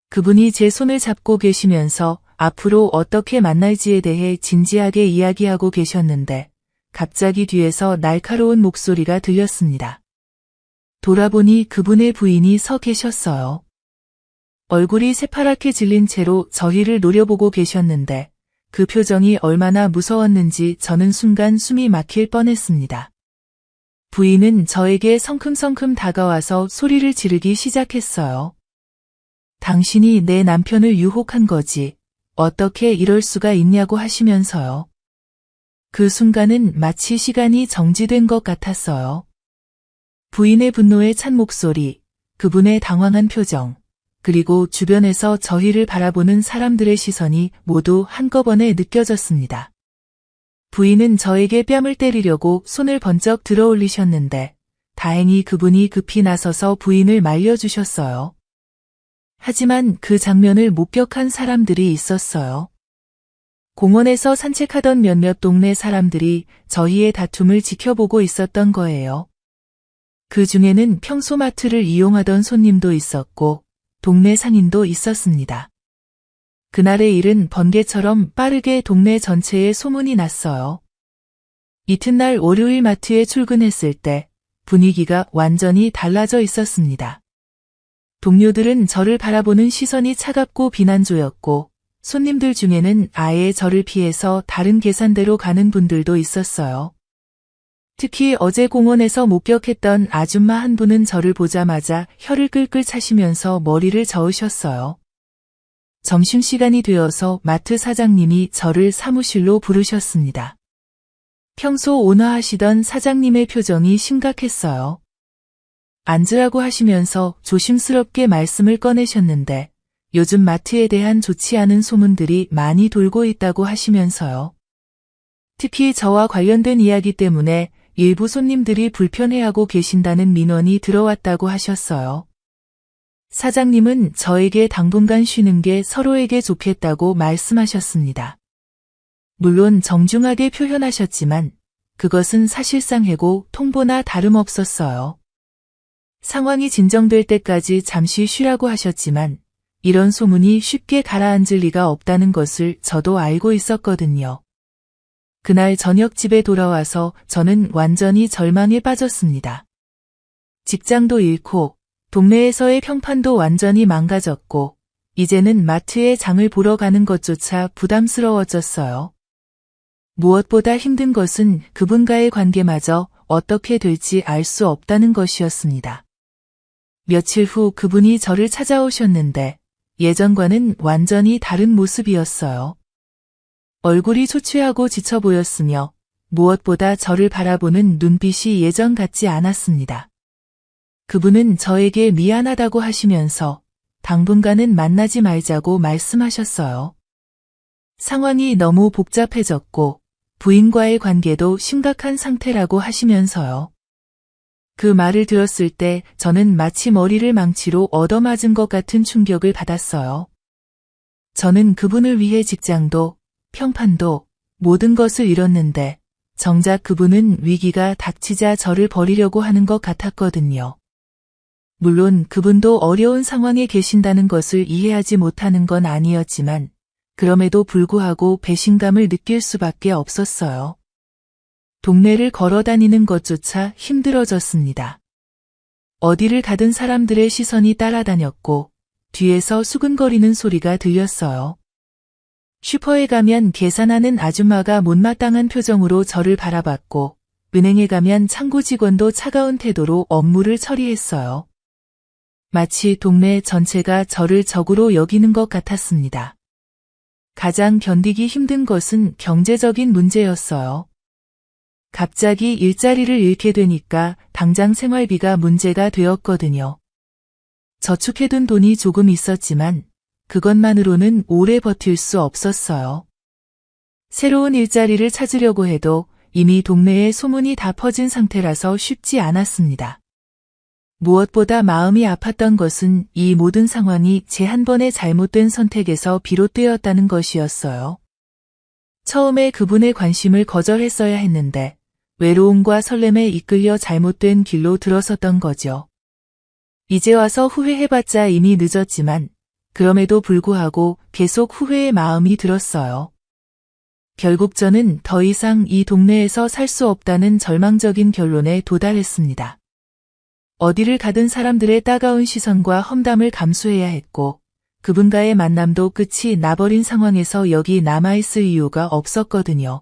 그분이 제 손을 잡고 계시면서 앞으로 어떻게 만날지에 대해 진지하게 이야기하고 계셨는데 갑자기 뒤에서 날카로운 목소리가 들렸습니다. 돌아보니 그분의 부인이 서 계셨어요. 얼굴이 새파랗게 질린 채로 저희를 노려보고 계셨는데 그 표정이 얼마나 무서웠는지 저는 순간 숨이 막힐 뻔했습니다. 부인은 저에게 성큼성큼 다가와서 소리를 지르기 시작했어요. 당신이 내 남편을 유혹한 거지. 어떻게 이럴 수가 있냐고 하시면서요. 그 순간은 마치 시간이 정지된 것 같았어요. 부인의 분노에 찬 목소리, 그분의 당황한 표정, 그리고 주변에서 저희를 바라보는 사람들의 시선이 모두 한꺼번에 느껴졌습니다. 부인은 저에게 뺨을 때리려고 손을 번쩍 들어 올리셨는데 다행히 그분이 급히 나서서 부인을 말려주셨어요. 하지만 그 장면을 목격한 사람들이 있었어요. 공원에서 산책하던 몇몇 동네 사람들이 저희의 다툼을 지켜보고 있었던 거예요. 그 중에는 평소 마트를 이용하던 손님도 있었고 동네 상인도 있었습니다. 그날의 일은 번개처럼 빠르게 동네 전체에 소문이 났어요. 이튿날 월요일 마트에 출근했을 때 분위기가 완전히 달라져 있었습니다. 동료들은 저를 바라보는 시선이 차갑고 비난조였고 손님들 중에는 아예 저를 피해서 다른 계산대로 가는 분들도 있었어요. 특히 어제 공원에서 목격했던 아줌마 한 분은 저를 보자마자 혀를 끌끌 차시면서 머리를 저으셨어요. 점심시간이 되어서 마트 사장님이 저를 사무실로 부르셨습니다. 평소 온화하시던 사장님의 표정이 심각했어요. 앉으라고 하시면서 조심스럽게 말씀을 꺼내셨는데 요즘 마트에 대한 좋지 않은 소문들이 많이 돌고 있다고 하시면서요. 특히 저와 관련된 이야기 때문에 일부 손님들이 불편해하고 계신다는 민원이 들어왔다고 하셨어요. 사장님은 저에게 당분간 쉬는 게 서로에게 좋겠다고 말씀하셨습니다. 물론 정중하게 표현하셨지만 그것은 사실상 해고 통보나 다름없었어요. 상황이 진정될 때까지 잠시 쉬라고 하셨지만 이런 소문이 쉽게 가라앉을 리가 없다는 것을 저도 알고 있었거든요. 그날 저녁 집에 돌아와서 저는 완전히 절망에 빠졌습니다. 직장도 잃고 동네에서의 평판도 완전히 망가졌고 이제는 마트에 장을 보러 가는 것조차 부담스러워졌어요. 무엇보다 힘든 것은 그분과의 관계마저 어떻게 될지 알 수 없다는 것이었습니다. 며칠 후 그분이 저를 찾아오셨는데 예전과는 완전히 다른 모습이었어요. 얼굴이 초췌하고 지쳐 보였으며 무엇보다 저를 바라보는 눈빛이 예전 같지 않았습니다. 그분은 저에게 미안하다고 하시면서 당분간은 만나지 말자고 말씀하셨어요. 상황이 너무 복잡해졌고 부인과의 관계도 심각한 상태라고 하시면서요. 그 말을 들었을 때 저는 마치 머리를 망치로 얻어맞은 것 같은 충격을 받았어요. 저는 그분을 위해 직장도 평판도 모든 것을 잃었는데 정작 그분은 위기가 닥치자 저를 버리려고 하는 것 같았거든요. 물론 그분도 어려운 상황에 계신다는 것을 이해하지 못하는 건 아니었지만 그럼에도 불구하고 배신감을 느낄 수밖에 없었어요. 동네를 걸어 다니는 것조차 힘들어졌습니다. 어디를 가든 사람들의 시선이 따라다녔고 뒤에서 수근거리는 소리가 들렸어요. 슈퍼에 가면 계산하는 아줌마가 못마땅한 표정으로 저를 바라봤고 은행에 가면 창구 직원도 차가운 태도로 업무를 처리했어요. 마치 동네 전체가 저를 적으로 여기는 것 같았습니다. 가장 견디기 힘든 것은 경제적인 문제였어요. 갑자기 일자리를 잃게 되니까 당장 생활비가 문제가 되었거든요. 저축해둔 돈이 조금 있었지만 그것만으로는 오래 버틸 수 없었어요. 새로운 일자리를 찾으려고 해도 이미 동네에 소문이 다 퍼진 상태라서 쉽지 않았습니다. 무엇보다 마음이 아팠던 것은 이 모든 상황이 제 한 번의 잘못된 선택에서 비롯되었다는 것이었어요. 처음에 그분의 관심을 거절했어야 했는데 외로움과 설렘에 이끌려 잘못된 길로 들어섰던 거죠. 이제 와서 후회해봤자 이미 늦었지만 그럼에도 불구하고 계속 후회의 마음이 들었어요. 결국 저는 더 이상 이 동네에서 살 수 없다는 절망적인 결론에 도달했습니다. 어디를 가든 사람들의 따가운 시선과 험담을 감수해야 했고 그분과의 만남도 끝이 나버린 상황에서 여기 남아있을 이유가 없었거든요.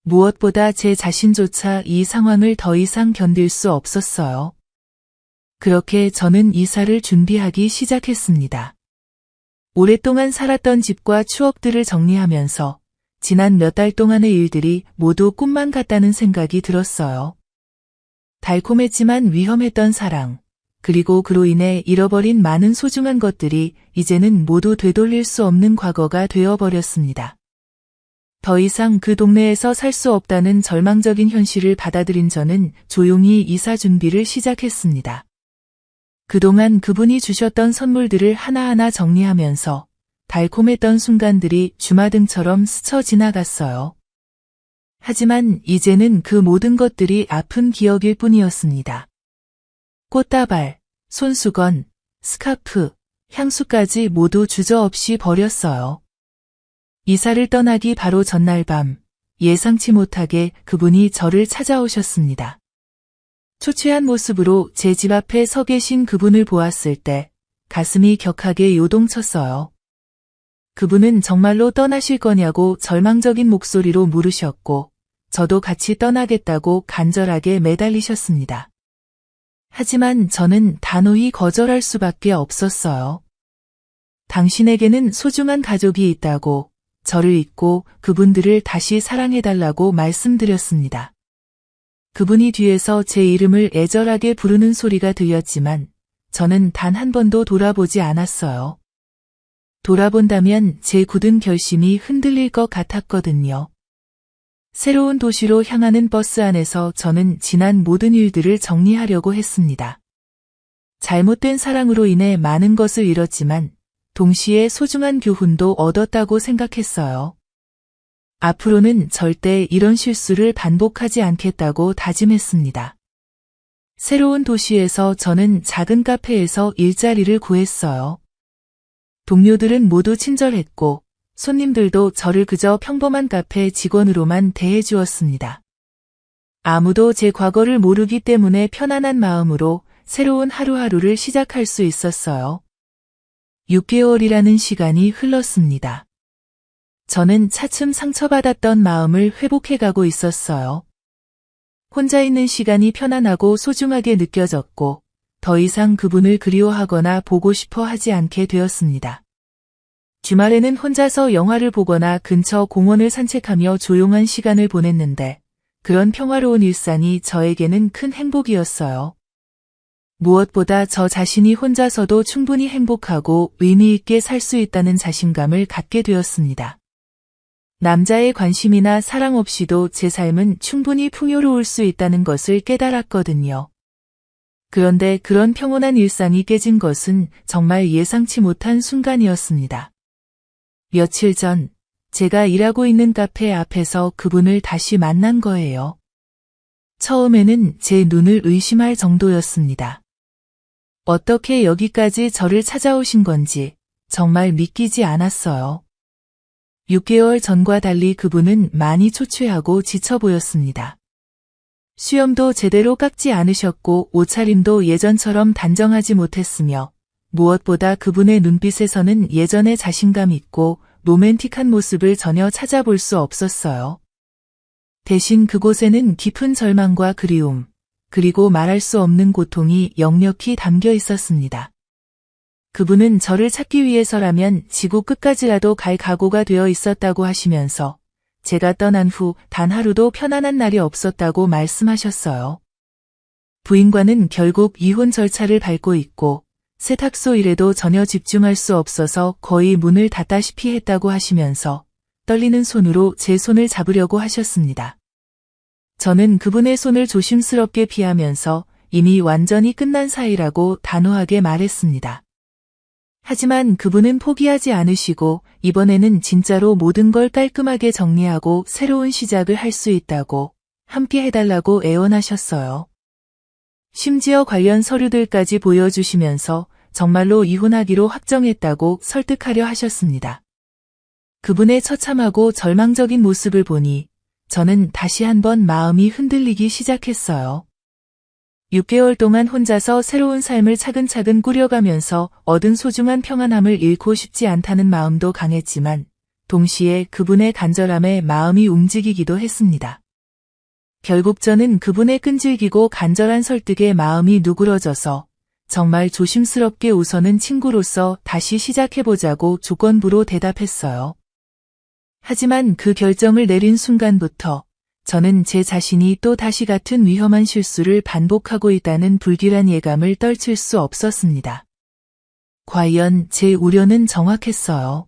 무엇보다 제 자신조차 이 상황을 더 이상 견딜 수 없었어요. 그렇게 저는 이사를 준비하기 시작했습니다. 오랫동안 살았던 집과 추억들을 정리하면서 지난 몇 달 동안의 일들이 모두 꿈만 같다는 생각이 들었어요. 달콤했지만 위험했던 사랑, 그리고 그로 인해 잃어버린 많은 소중한 것들이 이제는 모두 되돌릴 수 없는 과거가 되어버렸습니다. 더 이상 그 동네에서 살 수 없다는 절망적인 현실을 받아들인 저는 조용히 이사 준비를 시작했습니다. 그동안 그분이 주셨던 선물들을 하나하나 정리하면서 달콤했던 순간들이 주마등처럼 스쳐 지나갔어요. 하지만 이제는 그 모든 것들이 아픈 기억일 뿐이었습니다. 꽃다발, 손수건, 스카프, 향수까지 모두 주저없이 버렸어요. 이사를 떠나기 바로 전날 밤, 예상치 못하게 그분이 저를 찾아오셨습니다. 초췌한 모습으로 제 집 앞에 서 계신 그분을 보았을 때 가슴이 격하게 요동쳤어요. 그분은 정말로 떠나실 거냐고 절망적인 목소리로 물으셨고 저도 같이 떠나겠다고 간절하게 매달리셨습니다. 하지만 저는 단호히 거절할 수밖에 없었어요. 당신에게는 소중한 가족이 있다고 저를 잊고 그분들을 다시 사랑해달라고 말씀드렸습니다. 그분이 뒤에서 제 이름을 애절하게 부르는 소리가 들렸지만 저는 단 한 번도 돌아보지 않았어요. 돌아본다면 제 굳은 결심이 흔들릴 것 같았거든요. 새로운 도시로 향하는 버스 안에서 저는 지난 모든 일들을 정리하려고 했습니다. 잘못된 사랑으로 인해 많은 것을 잃었지만 동시에 소중한 교훈도 얻었다고 생각했어요. 앞으로는 절대 이런 실수를 반복하지 않겠다고 다짐했습니다. 새로운 도시에서 저는 작은 카페에서 일자리를 구했어요. 동료들은 모두 친절했고 손님들도 저를 그저 평범한 카페 직원으로만 대해주었습니다. 아무도 제 과거를 모르기 때문에 편안한 마음으로 새로운 하루하루를 시작할 수 있었어요. 6개월이라는 시간이 흘렀습니다. 저는 차츰 상처받았던 마음을 회복해가고 있었어요. 혼자 있는 시간이 편안하고 소중하게 느껴졌고 더 이상 그분을 그리워하거나 보고 싶어 하지 않게 되었습니다. 주말에는 혼자서 영화를 보거나 근처 공원을 산책하며 조용한 시간을 보냈는데 그런 평화로운 일상이 저에게는 큰 행복이었어요. 무엇보다 저 자신이 혼자서도 충분히 행복하고 의미 있게 살 수 있다는 자신감을 갖게 되었습니다. 남자의 관심이나 사랑 없이도 제 삶은 충분히 풍요로울 수 있다는 것을 깨달았거든요. 그런데 그런 평온한 일상이 깨진 것은 정말 예상치 못한 순간이었습니다. 며칠 전 제가 일하고 있는 카페 앞에서 그분을 다시 만난 거예요. 처음에는 제 눈을 의심할 정도였습니다. 어떻게 여기까지 저를 찾아오신 건지 정말 믿기지 않았어요. 6개월 전과 달리 그분은 많이 초췌하고 지쳐 보였습니다. 수염도 제대로 깎지 않으셨고 옷차림도 예전처럼 단정하지 못했으며 무엇보다 그분의 눈빛에서는 예전의 자신감 있고 로맨틱한 모습을 전혀 찾아볼 수 없었어요. 대신 그곳에는 깊은 절망과 그리움, 그리고 말할 수 없는 고통이 역력히 담겨 있었습니다. 그분은 저를 찾기 위해서라면 지구 끝까지라도 갈 각오가 되어 있었다고 하시면서 제가 떠난 후 단 하루도 편안한 날이 없었다고 말씀하셨어요. 부인과는 결국 이혼 절차를 밟고 있고 세탁소 일에도 전혀 집중할 수 없어서 거의 문을 닫다시피 했다고 하시면서 떨리는 손으로 제 손을 잡으려고 하셨습니다. 저는 그분의 손을 조심스럽게 피하면서 이미 완전히 끝난 사이라고 단호하게 말했습니다. 하지만 그분은 포기하지 않으시고 이번에는 진짜로 모든 걸 깔끔하게 정리하고 새로운 시작을 할 수 있다고 함께 해달라고 애원하셨어요. 심지어 관련 서류들까지 보여주시면서 정말로 이혼하기로 확정했다고 설득하려 하셨습니다. 그분의 처참하고 절망적인 모습을 보니 저는 다시 한번 마음이 흔들리기 시작했어요. 6개월 동안 혼자서 새로운 삶을 차근차근 꾸려가면서 얻은 소중한 평안함을 잃고 싶지 않다는 마음도 강했지만 동시에 그분의 간절함에 마음이 움직이기도 했습니다. 결국 저는 그분의 끈질기고 간절한 설득에 마음이 누그러져서 정말 조심스럽게 우선은 친구로서 다시 시작해보자고 조건부로 대답했어요. 하지만 그 결정을 내린 순간부터 저는 제 자신이 또 다시 같은 위험한 실수를 반복하고 있다는 불길한 예감을 떨칠 수 없었습니다. 과연 제 우려는 정확했어요.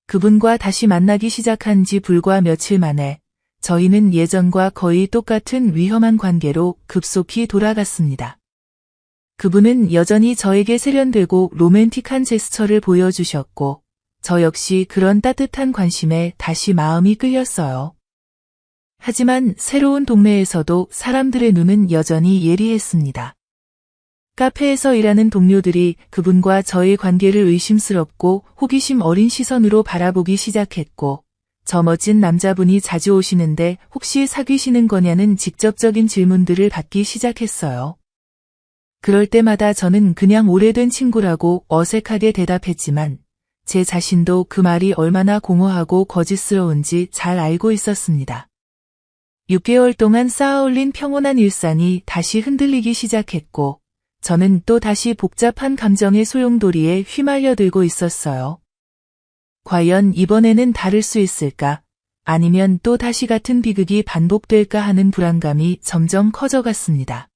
그분과 다시 만나기 시작한 지 불과 며칠 만에 저희는 예전과 거의 똑같은 위험한 관계로 급속히 돌아갔습니다. 그분은 여전히 저에게 세련되고 로맨틱한 제스처를 보여주셨고 저 역시 그런 따뜻한 관심에 다시 마음이 끌렸어요. 하지만 새로운 동네에서도 사람들의 눈은 여전히 예리했습니다. 카페에서 일하는 동료들이 그분과 저의 관계를 의심스럽고 호기심 어린 시선으로 바라보기 시작했고 저 멋진 남자분이 자주 오시는데 혹시 사귀시는 거냐는 직접적인 질문들을 받기 시작했어요. 그럴 때마다 저는 그냥 오래된 친구라고 어색하게 대답했지만 제 자신도 그 말이 얼마나 공허하고 거짓스러운지 잘 알고 있었습니다. 6개월 동안 쌓아올린 평온한 일상이 다시 흔들리기 시작했고 저는 또 다시 복잡한 감정의 소용돌이에 휘말려들고 있었어요. 과연 이번에는 다를 수 있을까? 아니면 또 다시 같은 비극이 반복될까 하는 불안감이 점점 커져갔습니다.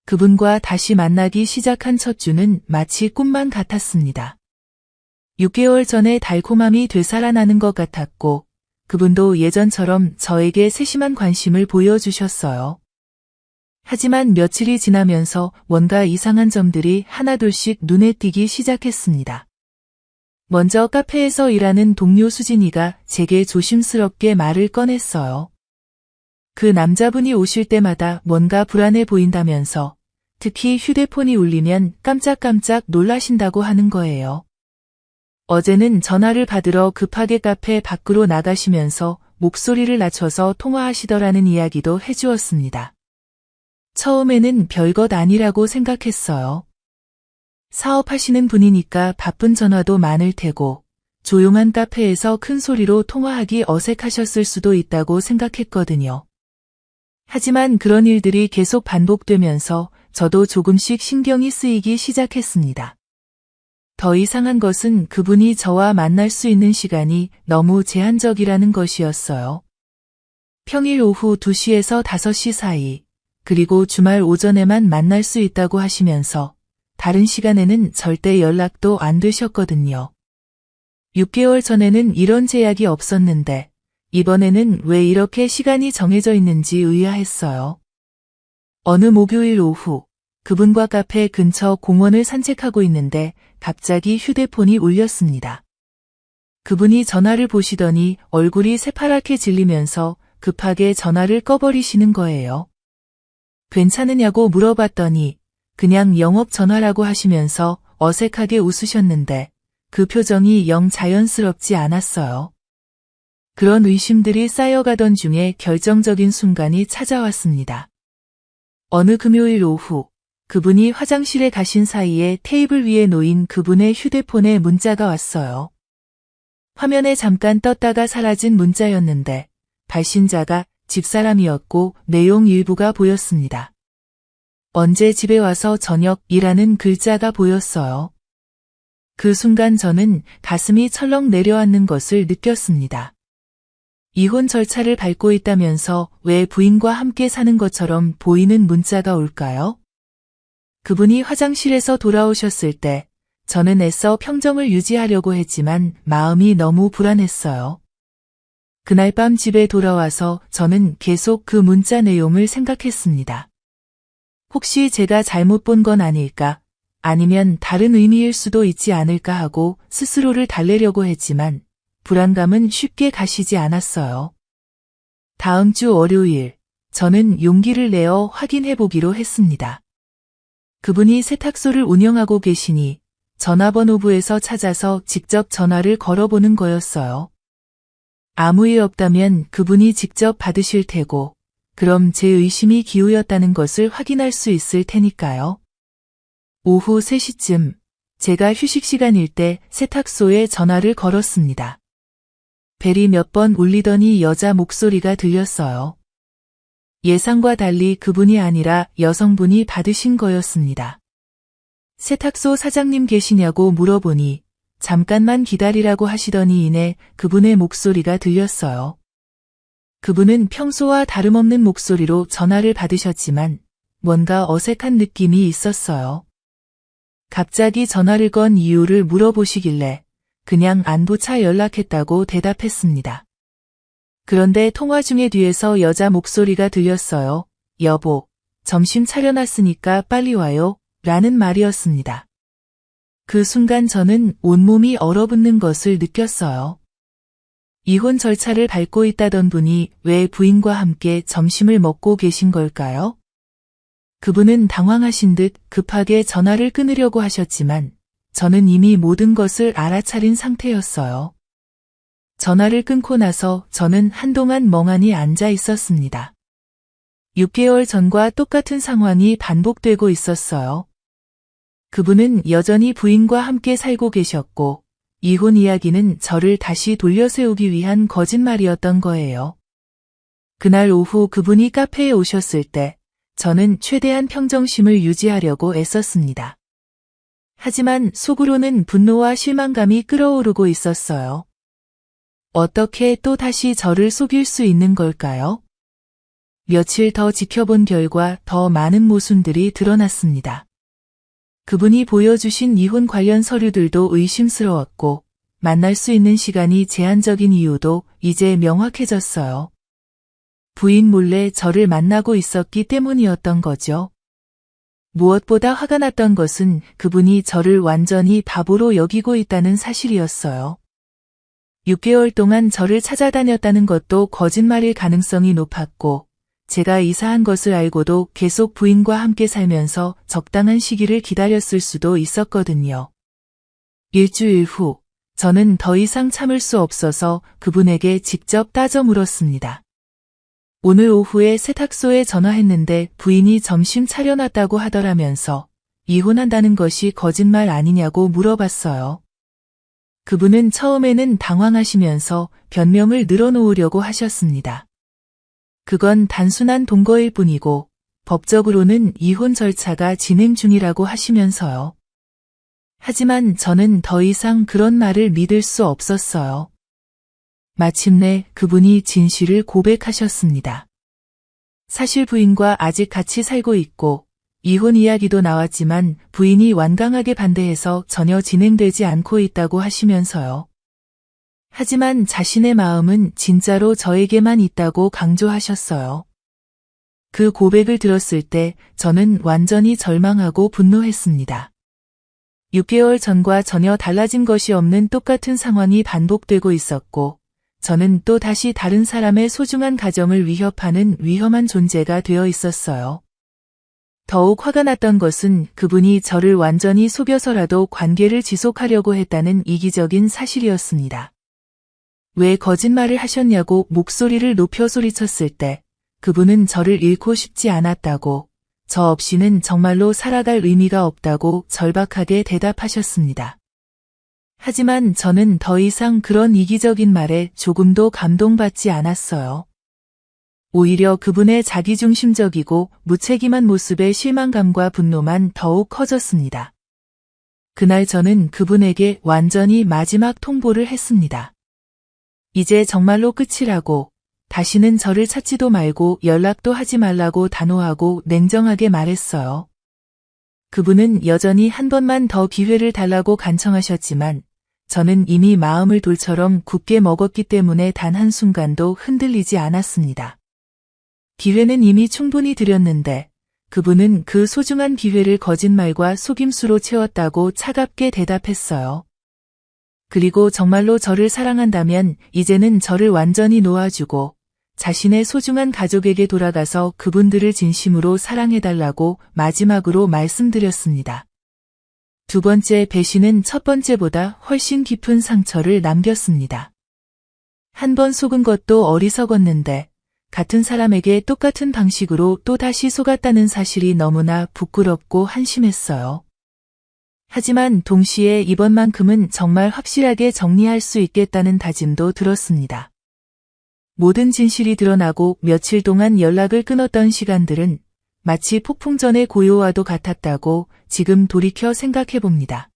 그분과 다시 만나기 시작한 첫 주는 마치 꿈만 같았습니다. 6개월 전에 달콤함이 되살아나는 것 같았고 그분도 예전처럼 저에게 세심한 관심을 보여주셨어요. 하지만 며칠이 지나면서 뭔가 이상한 점들이 하나둘씩 눈에 띄기 시작했습니다. 먼저 카페에서 일하는 동료 수진이가 제게 조심스럽게 말을 꺼냈어요. 그 남자분이 오실 때마다 뭔가 불안해 보인다면서 특히 휴대폰이 울리면 깜짝깜짝 놀라신다고 하는 거예요. 어제는 전화를 받으러 급하게 카페 밖으로 나가시면서 목소리를 낮춰서 통화하시더라는 이야기도 해주었습니다. 처음에는 별것 아니라고 생각했어요. 사업하시는 분이니까 바쁜 전화도 많을 테고 조용한 카페에서 큰 소리로 통화하기 어색하셨을 수도 있다고 생각했거든요. 하지만 그런 일들이 계속 반복되면서 저도 조금씩 신경이 쓰이기 시작했습니다. 더 이상한 것은 그분이 저와 만날 수 있는 시간이 너무 제한적이라는 것이었어요. 평일 오후 2시에서 5시 사이, 그리고 주말 오전에만 만날 수 있다고 하시면서 다른 시간에는 절대 연락도 안 되셨거든요. 6개월 전에는 이런 제약이 없었는데 이번에는 왜 이렇게 시간이 정해져 있는지 의아했어요. 어느 목요일 오후 그분과 카페 근처 공원을 산책하고 있는데 갑자기 휴대폰이 울렸습니다. 그분이 전화를 보시더니 얼굴이 새파랗게 질리면서 급하게 전화를 꺼버리시는 거예요. 괜찮으냐고 물어봤더니 그냥 영업 전화라고 하시면서 어색하게 웃으셨는데 그 표정이 영 자연스럽지 않았어요. 그런 의심들이 쌓여가던 중에 결정적인 순간이 찾아왔습니다. 어느 금요일 오후 그분이 화장실에 가신 사이에 테이블 위에 놓인 그분의 휴대폰에 문자가 왔어요. 화면에 잠깐 떴다가 사라진 문자였는데 발신자가 집사람이었고 내용 일부가 보였습니다. 언제 집에 와서 저녁이라는 글자가 보였어요. 그 순간 저는 가슴이 철렁 내려앉는 것을 느꼈습니다. 이혼 절차를 밟고 있다면서 왜 부인과 함께 사는 것처럼 보이는 문자가 올까요? 그분이 화장실에서 돌아오셨을 때 저는 애써 평정을 유지하려고 했지만 마음이 너무 불안했어요. 그날 밤 집에 돌아와서 저는 계속 그 문자 내용을 생각했습니다. 혹시 제가 잘못 본 건 아닐까? 아니면 다른 의미일 수도 있지 않을까 하고 스스로를 달래려고 했지만 불안감은 쉽게 가시지 않았어요. 다음 주 월요일, 저는 용기를 내어 확인해 보기로 했습니다. 그분이 세탁소를 운영하고 계시니 전화번호부에서 찾아서 직접 전화를 걸어보는 거였어요. 아무 일 없다면 그분이 직접 받으실 테고, 그럼 제 의심이 기우였다는 것을 확인할 수 있을 테니까요. 오후 3시쯤 제가 휴식 시간일 때 세탁소에 전화를 걸었습니다. 벨이 몇 번 울리더니 여자 목소리가 들렸어요. 예상과 달리 그분이 아니라 여성분이 받으신 거였습니다. 세탁소 사장님 계시냐고 물어보니 잠깐만 기다리라고 하시더니 이내 그분의 목소리가 들렸어요. 그분은 평소와 다름없는 목소리로 전화를 받으셨지만 뭔가 어색한 느낌이 있었어요. 갑자기 전화를 건 이유를 물어보시길래 그냥 안부차 연락했다고 대답했습니다. 그런데 통화 중에 뒤에서 여자 목소리가 들렸어요. 여보, 점심 차려놨으니까 빨리 와요. 라는 말이었습니다. 그 순간 저는 온몸이 얼어붙는 것을 느꼈어요. 이혼 절차를 밟고 있다던 분이 왜 부인과 함께 점심을 먹고 계신 걸까요? 그분은 당황하신 듯 급하게 전화를 끊으려고 하셨지만 저는 이미 모든 것을 알아차린 상태였어요. 전화를 끊고 나서 저는 한동안 멍하니 앉아 있었습니다. 6개월 전과 똑같은 상황이 반복되고 있었어요. 그분은 여전히 부인과 함께 살고 계셨고 이혼 이야기는 저를 다시 돌려세우기 위한 거짓말이었던 거예요. 그날 오후 그분이 카페에 오셨을 때 저는 최대한 평정심을 유지하려고 애썼습니다. 하지만 속으로는 분노와 실망감이 끓어오르고 있었어요. 어떻게 또 다시 저를 속일 수 있는 걸까요? 며칠 더 지켜본 결과 더 많은 모순들이 드러났습니다. 그분이 보여주신 이혼 관련 서류들도 의심스러웠고 만날 수 있는 시간이 제한적인 이유도 이제 명확해졌어요. 부인 몰래 저를 만나고 있었기 때문이었던 거죠. 무엇보다 화가 났던 것은 그분이 저를 완전히 바보로 여기고 있다는 사실이었어요. 6개월 동안 저를 찾아다녔다는 것도 거짓말일 가능성이 높았고 제가 이사한 것을 알고도 계속 부인과 함께 살면서 적당한 시기를 기다렸을 수도 있었거든요. 일주일 후, 저는 더 이상 참을 수 없어서 그분에게 직접 따져 물었습니다. 오늘 오후에 세탁소에 전화했는데 부인이 점심 차려놨다고 하더라면서 이혼한다는 것이 거짓말 아니냐고 물어봤어요. 그분은 처음에는 당황하시면서 변명을 늘어놓으려고 하셨습니다. 그건 단순한 동거일 뿐이고 법적으로는 이혼 절차가 진행 중이라고 하시면서요. 하지만 저는 더 이상 그런 말을 믿을 수 없었어요. 마침내 그분이 진실을 고백하셨습니다. 사실 부인과 아직 같이 살고 있고 이혼 이야기도 나왔지만 부인이 완강하게 반대해서 전혀 진행되지 않고 있다고 하시면서요. 하지만 자신의 마음은 진짜로 저에게만 있다고 강조하셨어요. 그 고백을 들었을 때 저는 완전히 절망하고 분노했습니다. 6개월 전과 전혀 달라진 것이 없는 똑같은 상황이 반복되고 있었고 저는 또 다시 다른 사람의 소중한 가정을 위협하는 위험한 존재가 되어 있었어요. 더욱 화가 났던 것은 그분이 저를 완전히 속여서라도 관계를 지속하려고 했다는 이기적인 사실이었습니다. 왜 거짓말을 하셨냐고 목소리를 높여 소리쳤을 때 그분은 저를 잃고 싶지 않았다고, 저 없이는 정말로 살아갈 의미가 없다고 절박하게 대답하셨습니다. 하지만 저는 더 이상 그런 이기적인 말에 조금도 감동받지 않았어요. 오히려 그분의 자기중심적이고 무책임한 모습에 실망감과 분노만 더욱 커졌습니다. 그날 저는 그분에게 완전히 마지막 통보를 했습니다. 이제 정말로 끝이라고, 다시는 저를 찾지도 말고 연락도 하지 말라고 단호하고 냉정하게 말했어요. 그분은 여전히 한 번만 더 기회를 달라고 간청하셨지만 저는 이미 마음을 돌처럼 굳게 먹었기 때문에 단 한순간도 흔들리지 않았습니다. 기회는 이미 충분히 드렸는데 그분은 그 소중한 기회를 거짓말과 속임수로 채웠다고 차갑게 대답했어요. 그리고 정말로 저를 사랑한다면 이제는 저를 완전히 놓아주고 자신의 소중한 가족에게 돌아가서 그분들을 진심으로 사랑해달라고 마지막으로 말씀드렸습니다. 두 번째 배신은 첫 번째보다 훨씬 깊은 상처를 남겼습니다. 한 번 속은 것도 어리석었는데 같은 사람에게 똑같은 방식으로 또다시 속았다는 사실이 너무나 부끄럽고 한심했어요. 하지만 동시에 이번만큼은 정말 확실하게 정리할 수 있겠다는 다짐도 들었습니다. 모든 진실이 드러나고 며칠 동안 연락을 끊었던 시간들은 마치 폭풍전의 고요와도 같았다고 지금 돌이켜 생각해봅니다.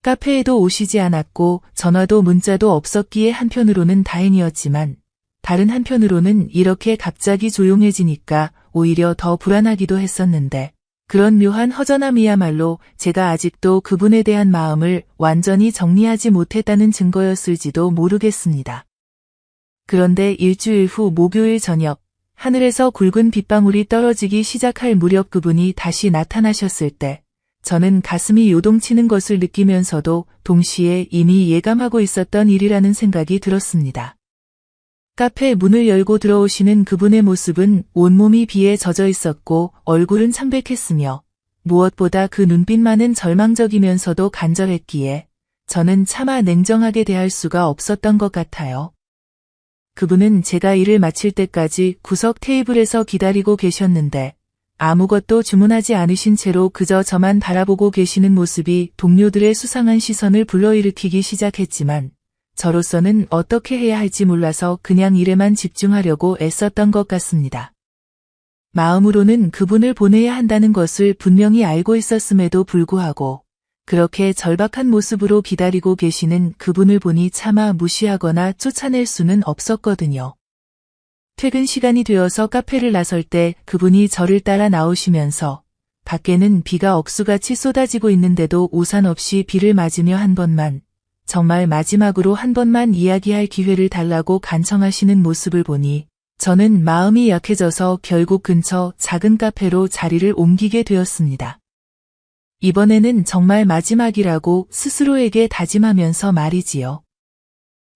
카페에도 오시지 않았고 전화도 문자도 없었기에 한편으로는 다행이었지만 다른 한편으로는 이렇게 갑자기 조용해지니까 오히려 더 불안하기도 했었는데 그런 묘한 허전함이야말로 제가 아직도 그분에 대한 마음을 완전히 정리하지 못했다는 증거였을지도 모르겠습니다. 그런데 일주일 후 목요일 저녁 하늘에서 굵은 빗방울이 떨어지기 시작할 무렵 그분이 다시 나타나셨을 때 저는 가슴이 요동치는 것을 느끼면서도 동시에 이미 예감하고 있었던 일이라는 생각이 들었습니다. 카페 문을 열고 들어오시는 그분의 모습은 온몸이 비에 젖어 있었고 얼굴은 창백했으며 무엇보다 그 눈빛만은 절망적이면서도 간절했기에 저는 차마 냉정하게 대할 수가 없었던 것 같아요. 그분은 제가 일을 마칠 때까지 구석 테이블에서 기다리고 계셨는데 아무것도 주문하지 않으신 채로 그저 저만 바라보고 계시는 모습이 동료들의 수상한 시선을 불러일으키기 시작했지만 저로서는 어떻게 해야 할지 몰라서 그냥 일에만 집중하려고 애썼던 것 같습니다. 마음으로는 그분을 보내야 한다는 것을 분명히 알고 있었음에도 불구하고 그렇게 절박한 모습으로 기다리고 계시는 그분을 보니 차마 무시하거나 쫓아낼 수는 없었거든요. 퇴근 시간이 되어서 카페를 나설 때 그분이 저를 따라 나오시면서 밖에는 비가 억수같이 쏟아지고 있는데도 우산 없이 비를 맞으며 한 번만, 정말 마지막으로 한 번만 이야기할 기회를 달라고 간청하시는 모습을 보니 저는 마음이 약해져서 결국 근처 작은 카페로 자리를 옮기게 되었습니다. 이번에는 정말 마지막이라고 스스로에게 다짐하면서 말이지요.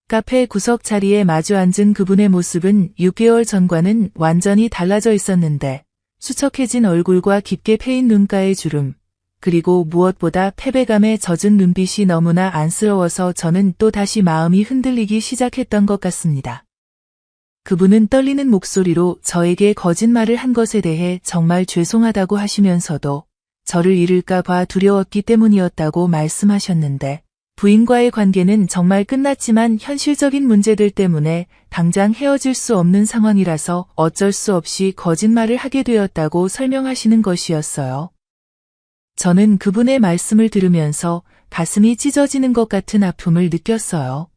카페 구석 자리에 마주 앉은 그분의 모습은 6개월 전과는 완전히 달라져 있었는데 수척해진 얼굴과 깊게 패인 눈가의 주름, 그리고 무엇보다 패배감에 젖은 눈빛이 너무나 안쓰러워서 저는 또 다시 마음이 흔들리기 시작했던 것 같습니다. 그분은 떨리는 목소리로 저에게 거짓말을 한 것에 대해 정말 죄송하다고 하시면서도 저를 잃을까 봐 두려웠기 때문이었다고 말씀하셨는데 부인과의 관계는 정말 끝났지만 현실적인 문제들 때문에 당장 헤어질 수 없는 상황이라서 어쩔 수 없이 거짓말을 하게 되었다고 설명하시는 것이었어요. 저는 그분의 말씀을 들으면서 가슴이 찢어지는 것 같은 아픔을 느꼈어요.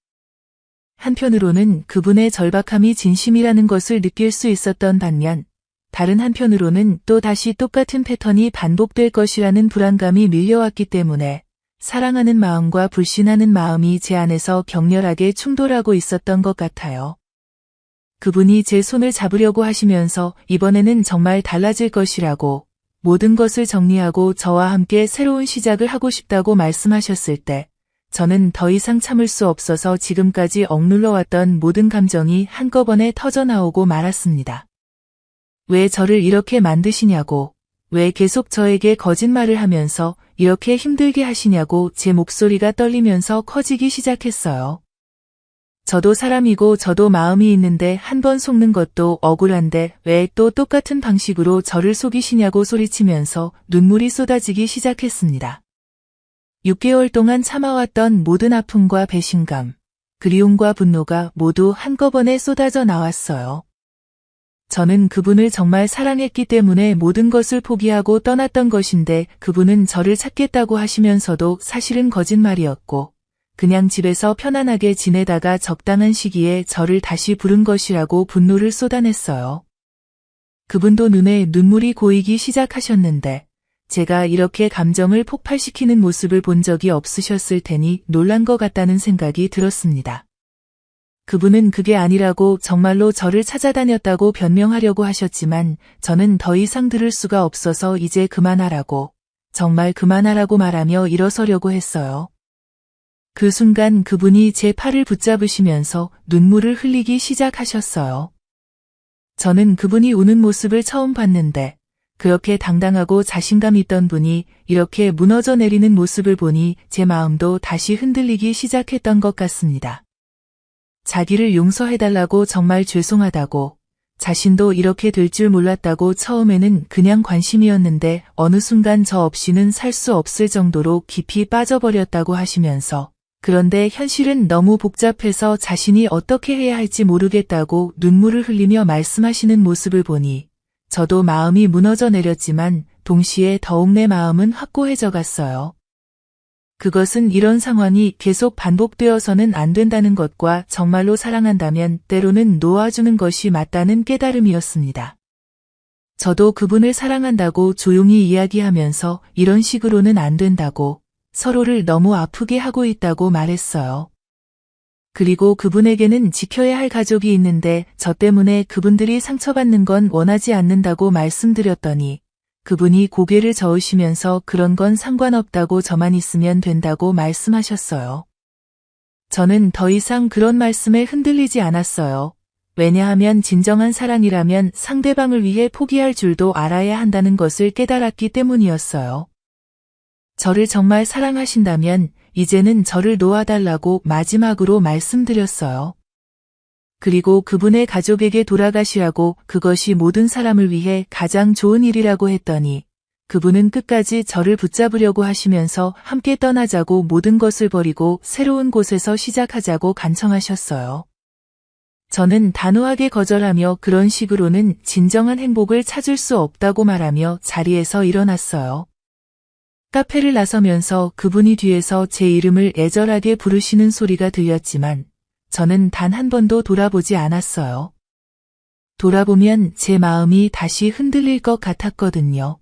한편으로는 그분의 절박함이 진심이라는 것을 느낄 수 있었던 반면 다른 한편으로는 또 다시 똑같은 패턴이 반복될 것이라는 불안감이 밀려왔기 때문에 사랑하는 마음과 불신하는 마음이 제 안에서 격렬하게 충돌하고 있었던 것 같아요. 그분이 제 손을 잡으려고 하시면서 이번에는 정말 달라질 것이라고 모든 것을 정리하고 저와 함께 새로운 시작을 하고 싶다고 말씀하셨을 때 저는 더 이상 참을 수 없어서 지금까지 억눌러왔던 모든 감정이 한꺼번에 터져나오고 말았습니다. 왜 저를 이렇게 만드시냐고, 왜 계속 저에게 거짓말을 하면서 이렇게 힘들게 하시냐고 제 목소리가 떨리면서 커지기 시작했어요. 저도 사람이고 저도 마음이 있는데 한 번 속는 것도 억울한데 왜 또 똑같은 방식으로 저를 속이시냐고 소리치면서 눈물이 쏟아지기 시작했습니다. 6개월 동안 참아왔던 모든 아픔과 배신감, 그리움과 분노가 모두 한꺼번에 쏟아져 나왔어요. 저는 그분을 정말 사랑했기 때문에 모든 것을 포기하고 떠났던 것인데 그분은 저를 찾겠다고 하시면서도 사실은 거짓말이었고 그냥 집에서 편안하게 지내다가 적당한 시기에 저를 다시 부른 것이라고 분노를 쏟아냈어요. 그분도 눈에 눈물이 고이기 시작하셨는데 제가 이렇게 감정을 폭발시키는 모습을 본 적이 없으셨을 테니 놀란 것 같다는 생각이 들었습니다. 그분은 그게 아니라고 정말로 저를 찾아다녔다고 변명하려고 하셨지만 저는 더 이상 들을 수가 없어서 이제 그만하라고, 정말 그만하라고 말하며 일어서려고 했어요. 그 순간 그분이 제 팔을 붙잡으시면서 눈물을 흘리기 시작하셨어요. 저는 그분이 우는 모습을 처음 봤는데 그렇게 당당하고 자신감 있던 분이 이렇게 무너져 내리는 모습을 보니 제 마음도 다시 흔들리기 시작했던 것 같습니다. 자기를 용서해달라고 정말 죄송하다고, 자신도 이렇게 될 줄 몰랐다고 처음에는 그냥 관심이었는데 어느 순간 저 없이는 살 수 없을 정도로 깊이 빠져버렸다고 하시면서, 그런데 현실은 너무 복잡해서 자신이 어떻게 해야 할지 모르겠다고 눈물을 흘리며 말씀하시는 모습을 보니 저도 마음이 무너져 내렸지만 동시에 더욱 내 마음은 확고해져 갔어요. 그것은 이런 상황이 계속 반복되어서는 안 된다는 것과 정말로 사랑한다면 때로는 놓아주는 것이 맞다는 깨달음이었습니다. 저도 그분을 사랑한다고 조용히 이야기하면서 이런 식으로는 안 된다고, 서로를 너무 아프게 하고 있다고 말했어요. 그리고 그분에게는 지켜야 할 가족이 있는데 저 때문에 그분들이 상처받는 건 원하지 않는다고 말씀드렸더니 그분이 고개를 저으시면서 그런 건 상관없다고 저만 있으면 된다고 말씀하셨어요. 저는 더 이상 그런 말씀에 흔들리지 않았어요. 왜냐하면 진정한 사랑이라면 상대방을 위해 포기할 줄도 알아야 한다는 것을 깨달았기 때문이었어요. 저를 정말 사랑하신다면 이제는 저를 놓아달라고 마지막으로 말씀드렸어요. 그리고 그분의 가족에게 돌아가시라고, 그것이 모든 사람을 위해 가장 좋은 일이라고 했더니 그분은 끝까지 저를 붙잡으려고 하시면서 함께 떠나자고, 모든 것을 버리고 새로운 곳에서 시작하자고 간청하셨어요. 저는 단호하게 거절하며 그런 식으로는 진정한 행복을 찾을 수 없다고 말하며 자리에서 일어났어요. 카페를 나서면서 그분이 뒤에서 제 이름을 애절하게 부르시는 소리가 들렸지만 저는 단 한 번도 돌아보지 않았어요. 돌아보면 제 마음이 다시 흔들릴 것 같았거든요.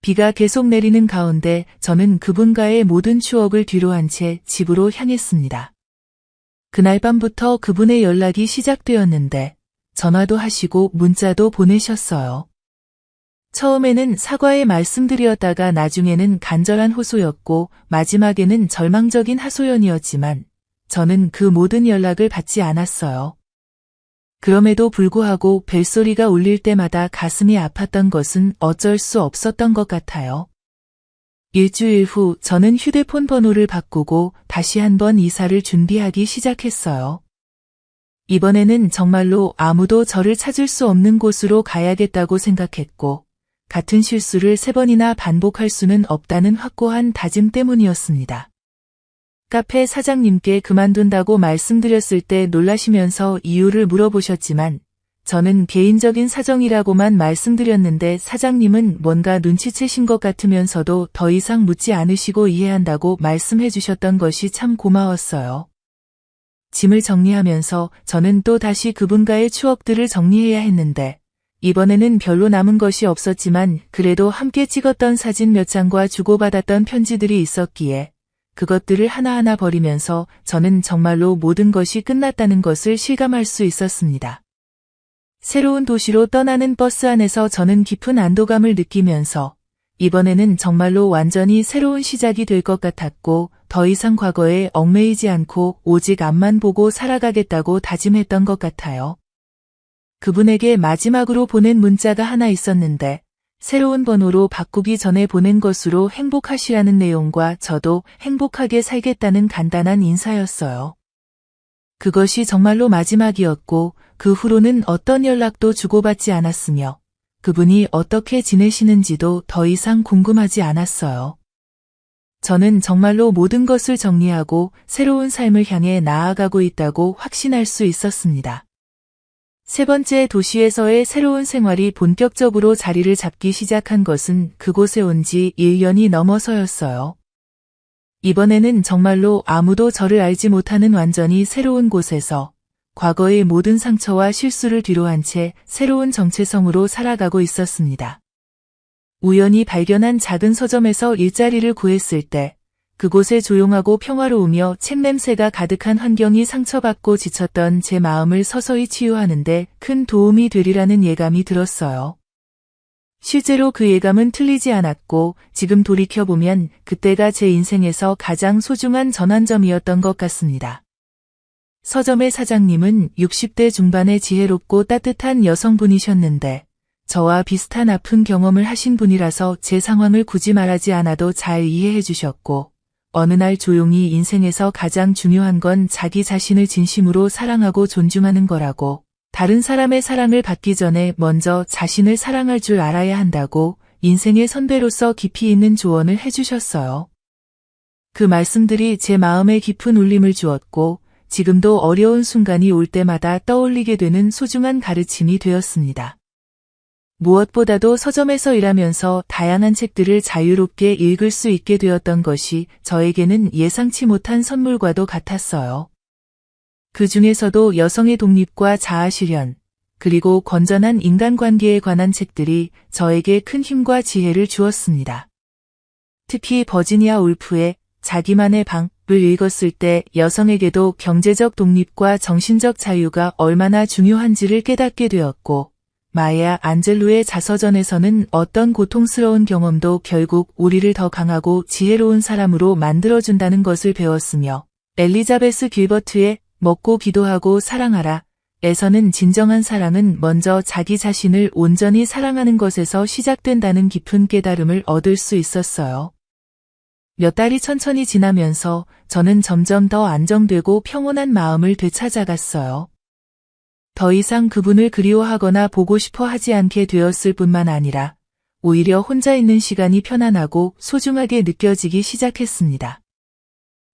비가 계속 내리는 가운데 저는 그분과의 모든 추억을 뒤로한 채 집으로 향했습니다. 그날 밤부터 그분의 연락이 시작되었는데 전화도 하시고 문자도 보내셨어요. 처음에는 사과의 말씀들이었다가 나중에는 간절한 호소였고 마지막에는 절망적인 하소연이었지만 저는 그 모든 연락을 받지 않았어요. 그럼에도 불구하고 벨소리가 울릴 때마다 가슴이 아팠던 것은 어쩔 수 없었던 것 같아요. 일주일 후 저는 휴대폰 번호를 바꾸고 다시 한번 이사를 준비하기 시작했어요. 이번에는 정말로 아무도 저를 찾을 수 없는 곳으로 가야겠다고 생각했고 같은 실수를 3번이나 반복할 수는 없다는 확고한 다짐 때문이었습니다. 카페 사장님께 그만둔다고 말씀드렸을 때 놀라시면서 이유를 물어보셨지만 저는 개인적인 사정이라고만 말씀드렸는데 사장님은 뭔가 눈치채신 것 같으면서도 더 이상 묻지 않으시고 이해한다고 말씀해 주셨던 것이 참 고마웠어요. 짐을 정리하면서 저는 또 다시 그분과의 추억들을 정리해야 했는데 이번에는 별로 남은 것이 없었지만 그래도 함께 찍었던 사진 몇 장과 주고받았던 편지들이 있었기에 그것들을 하나하나 버리면서 저는 정말로 모든 것이 끝났다는 것을 실감할 수 있었습니다. 새로운 도시로 떠나는 버스 안에서 저는 깊은 안도감을 느끼면서 이번에는 정말로 완전히 새로운 시작이 될 것 같았고 더 이상 과거에 얽매이지 않고 오직 앞만 보고 살아가겠다고 다짐했던 것 같아요. 그분에게 마지막으로 보낸 문자가 하나 있었는데 새로운 번호로 바꾸기 전에 보낸 것으로 행복하시라는 내용과 저도 행복하게 살겠다는 간단한 인사였어요. 그것이 정말로 마지막이었고 그 후로는 어떤 연락도 주고받지 않았으며 그분이 어떻게 지내시는지도 더 이상 궁금하지 않았어요. 저는 정말로 모든 것을 정리하고 새로운 삶을 향해 나아가고 있다고 확신할 수 있었습니다. 3번째 도시에서의 새로운 생활이 본격적으로 자리를 잡기 시작한 것은 그곳에 온 지 1년이 넘어서였어요. 이번에는 정말로 아무도 저를 알지 못하는 완전히 새로운 곳에서 과거의 모든 상처와 실수를 뒤로한 채 새로운 정체성으로 살아가고 있었습니다. 우연히 발견한 작은 서점에서 일자리를 구했을 때 그곳에 조용하고 평화로우며 책 냄새가 가득한 환경이 상처받고 지쳤던 제 마음을 서서히 치유하는데 큰 도움이 되리라는 예감이 들었어요. 실제로 그 예감은 틀리지 않았고 지금 돌이켜보면 그때가 제 인생에서 가장 소중한 전환점이었던 것 같습니다. 서점의 사장님은 60대 중반의 지혜롭고 따뜻한 여성분이셨는데 저와 비슷한 아픈 경험을 하신 분이라서 제 상황을 굳이 말하지 않아도 잘 이해해 주셨고 어느 날 조용히 인생에서 가장 중요한 건 자기 자신을 진심으로 사랑하고 존중하는 거라고 다른 사람의 사랑을 받기 전에 먼저 자신을 사랑할 줄 알아야 한다고 인생의 선배로서 깊이 있는 조언을 해주셨어요. 그 말씀들이 제 마음에 깊은 울림을 주었고 지금도 어려운 순간이 올 때마다 떠올리게 되는 소중한 가르침이 되었습니다. 무엇보다도 서점에서 일하면서 다양한 책들을 자유롭게 읽을 수 있게 되었던 것이 저에게는 예상치 못한 선물과도 같았어요. 그 중에서도 여성의 독립과 자아실현, 그리고 건전한 인간관계에 관한 책들이 저에게 큰 힘과 지혜를 주었습니다. 특히 버지니아 울프의 자기만의 방을 읽었을 때 여성에게도 경제적 독립과 정신적 자유가 얼마나 중요한지를 깨닫게 되었고 마야 안젤루의 자서전에서는 어떤 고통스러운 경험도 결국 우리를 더 강하고 지혜로운 사람으로 만들어준다는 것을 배웠으며 엘리자베스 길버트의 먹고 기도하고 사랑하라 에서는 진정한 사랑은 먼저 자기 자신을 온전히 사랑하는 것에서 시작된다는 깊은 깨달음을 얻을 수 있었어요. 몇 달이 천천히 지나면서 저는 점점 더 안정되고 평온한 마음을 되찾아갔어요. 더 이상 그분을 그리워하거나 보고 싶어 하지 않게 되었을 뿐만 아니라 오히려 혼자 있는 시간이 편안하고 소중하게 느껴지기 시작했습니다.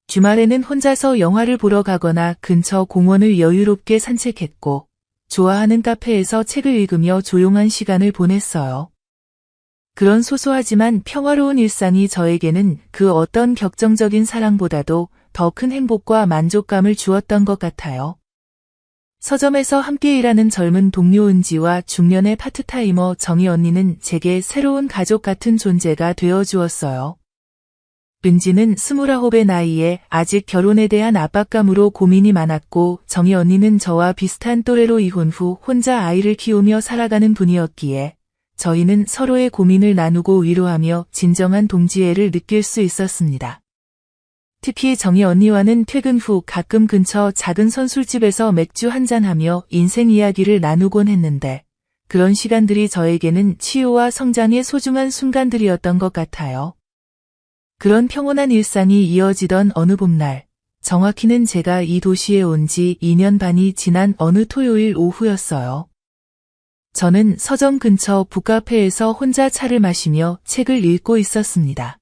주말에는 혼자서 영화를 보러 가거나 근처 공원을 여유롭게 산책했고 좋아하는 카페에서 책을 읽으며 조용한 시간을 보냈어요. 그런 소소하지만 평화로운 일상이 저에게는 그 어떤 격정적인 사랑보다도 더 큰 행복과 만족감을 주었던 것 같아요. 서점에서 함께 일하는 젊은 동료 은지와 중년의 파트타이머 정희 언니는 제게 새로운 가족 같은 존재가 되어 주었어요. 은지는 29의 나이에 아직 결혼에 대한 압박감으로 고민이 많았고 정희 언니는 저와 비슷한 또래로 이혼 후 혼자 아이를 키우며 살아가는 분이었기에 저희는 서로의 고민을 나누고 위로하며 진정한 동지애를 느낄 수 있었습니다. 특히 정희 언니와는 퇴근 후 가끔 근처 작은 선술집에서 맥주 한잔하며 인생 이야기를 나누곤 했는데 그런 시간들이 저에게는 치유와 성장의 소중한 순간들이었던 것 같아요. 그런 평온한 일상이 이어지던 어느 봄날, 정확히는 제가 이 도시에 온 지 2년 반이 지난 어느 토요일 오후였어요. 저는 서점 근처 북카페에서 혼자 차를 마시며 책을 읽고 있었습니다.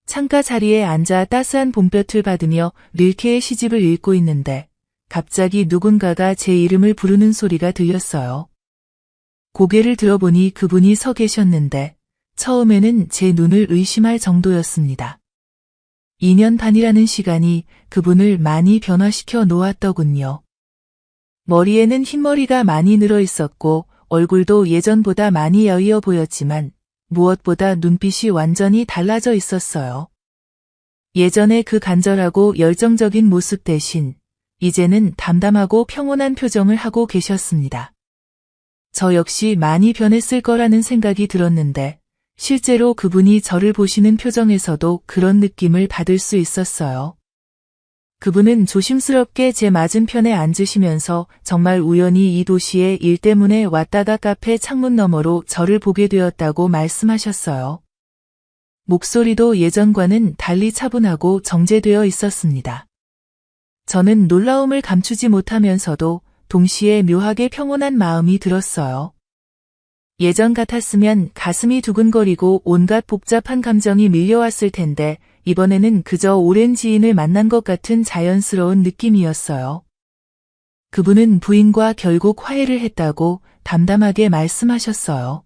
창가 자리에 앉아 따스한 봄볕을 받으며 릴케의 시집을 읽고 있는데 갑자기 누군가가 제 이름을 부르는 소리가 들렸어요. 고개를 들어보니 그분이 서 계셨는데 처음에는 제 눈을 의심할 정도였습니다. 2년 반이라는 시간이 그분을 많이 변화시켜 놓았더군요. 머리에는 흰머리가 많이 늘어 있었고 얼굴도 예전보다 많이 여위어 보였지만 무엇보다 눈빛이 완전히 달라져 있었어요. 예전에 그 간절하고 열정적인 모습 대신 이제는 담담하고 평온한 표정을 하고 계셨습니다. 저 역시 많이 변했을 거라는 생각이 들었는데 실제로 그분이 저를 보시는 표정에서도 그런 느낌을 받을 수 있었어요. 그분은 조심스럽게 제 맞은편에 앉으시면서 정말 우연히 이 도시에 일 때문에 왔다가 카페 창문 너머로 저를 보게 되었다고 말씀하셨어요. 목소리도 예전과는 달리 차분하고 정제되어 있었습니다. 저는 놀라움을 감추지 못하면서도 동시에 묘하게 평온한 마음이 들었어요. 예전 같았으면 가슴이 두근거리고 온갖 복잡한 감정이 밀려왔을 텐데 이번에는 그저 오랜 지인을 만난 것 같은 자연스러운 느낌이었어요. 그분은 부인과 결국 화해를 했다고 담담하게 말씀하셨어요.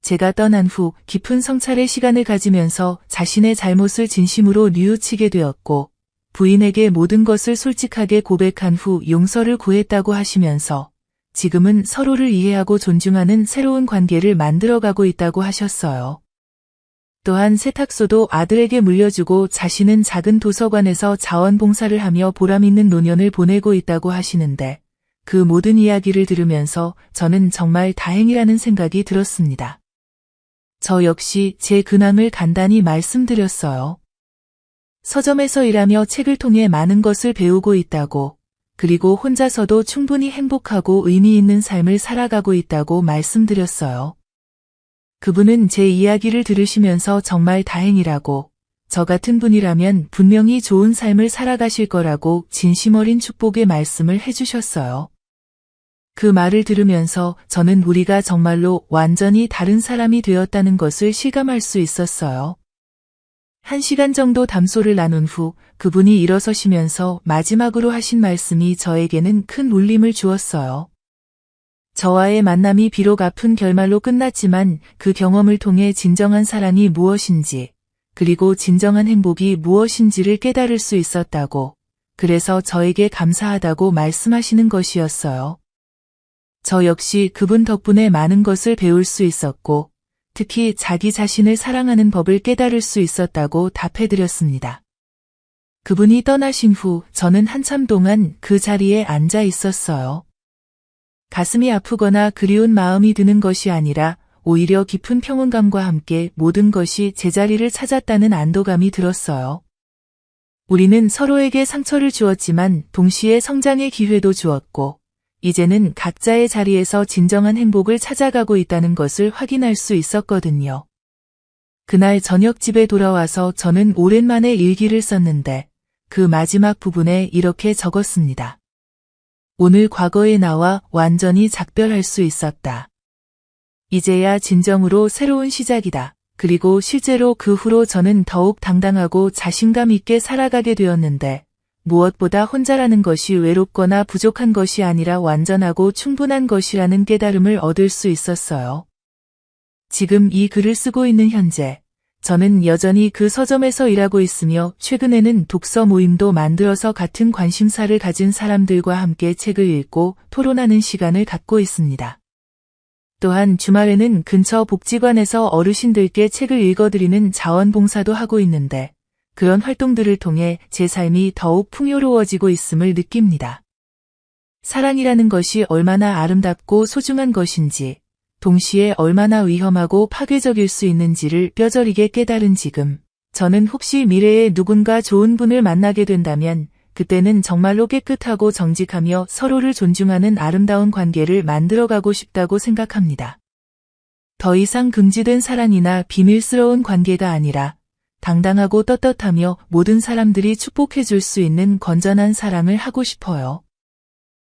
제가 떠난 후 깊은 성찰의 시간을 가지면서 자신의 잘못을 진심으로 뉘우치게 되었고 부인에게 모든 것을 솔직하게 고백한 후 용서를 구했다고 하시면서 지금은 서로를 이해하고 존중하는 새로운 관계를 만들어가고 있다고 하셨어요. 또한 세탁소도 아들에게 물려주고 자신은 작은 도서관에서 자원봉사를 하며 보람있는 노년을 보내고 있다고 하시는데 그 모든 이야기를 들으면서 저는 정말 다행이라는 생각이 들었습니다. 저 역시 제 근황을 간단히 말씀드렸어요. 서점에서 일하며 책을 통해 많은 것을 배우고 있다고, 그리고 혼자서도 충분히 행복하고 의미 있는 삶을 살아가고 있다고 말씀드렸어요. 그분은 제 이야기를 들으시면서 정말 다행이라고, 저 같은 분이라면 분명히 좋은 삶을 살아가실 거라고 진심 어린 축복의 말씀을 해주셨어요. 그 말을 들으면서 저는 우리가 정말로 완전히 다른 사람이 되었다는 것을 실감할 수 있었어요. 1시간 정도 담소를 나눈 후 그분이 일어서시면서 마지막으로 하신 말씀이 저에게는 큰 울림을 주었어요. 저와의 만남이 비록 아픈 결말로 끝났지만 그 경험을 통해 진정한 사랑이 무엇인지, 그리고 진정한 행복이 무엇인지를 깨달을 수 있었다고, 그래서 저에게 감사하다고 말씀하시는 것이었어요. 저 역시 그분 덕분에 많은 것을 배울 수 있었고, 특히 자기 자신을 사랑하는 법을 깨달을 수 있었다고 답해드렸습니다. 그분이 떠나신 후 저는 한참 동안 그 자리에 앉아 있었어요. 가슴이 아프거나 그리운 마음이 드는 것이 아니라 오히려 깊은 평온감과 함께 모든 것이 제자리를 찾았다는 안도감이 들었어요. 우리는 서로에게 상처를 주었지만 동시에 성장의 기회도 주었고, 이제는 각자의 자리에서 진정한 행복을 찾아가고 있다는 것을 확인할 수 있었거든요. 그날 저녁 집에 돌아와서 저는 오랜만에 일기를 썼는데 그 마지막 부분에 이렇게 적었습니다. 오늘 과거의 나와 완전히 작별할 수 있었다. 이제야 진정으로 새로운 시작이다. 그리고 실제로 그 후로 저는 더욱 당당하고 자신감 있게 살아가게 되었는데 무엇보다 혼자라는 것이 외롭거나 부족한 것이 아니라 완전하고 충분한 것이라는 깨달음을 얻을 수 있었어요. 지금 이 글을 쓰고 있는 현재, 저는 여전히 그 서점에서 일하고 있으며 최근에는 독서 모임도 만들어서 같은 관심사를 가진 사람들과 함께 책을 읽고 토론하는 시간을 갖고 있습니다. 또한 주말에는 근처 복지관에서 어르신들께 책을 읽어드리는 자원봉사도 하고 있는데 그런 활동들을 통해 제 삶이 더욱 풍요로워지고 있음을 느낍니다. 사랑이라는 것이 얼마나 아름답고 소중한 것인지, 동시에 얼마나 위험하고 파괴적일 수 있는지를 뼈저리게 깨달은 지금, 저는 혹시 미래에 누군가 좋은 분을 만나게 된다면 그때는 정말로 깨끗하고 정직하며 서로를 존중하는 아름다운 관계를 만들어가고 싶다고 생각합니다. 더 이상 금지된 사랑이나 비밀스러운 관계가 아니라 당당하고 떳떳하며 모든 사람들이 축복해줄 수 있는 건전한 사랑을 하고 싶어요.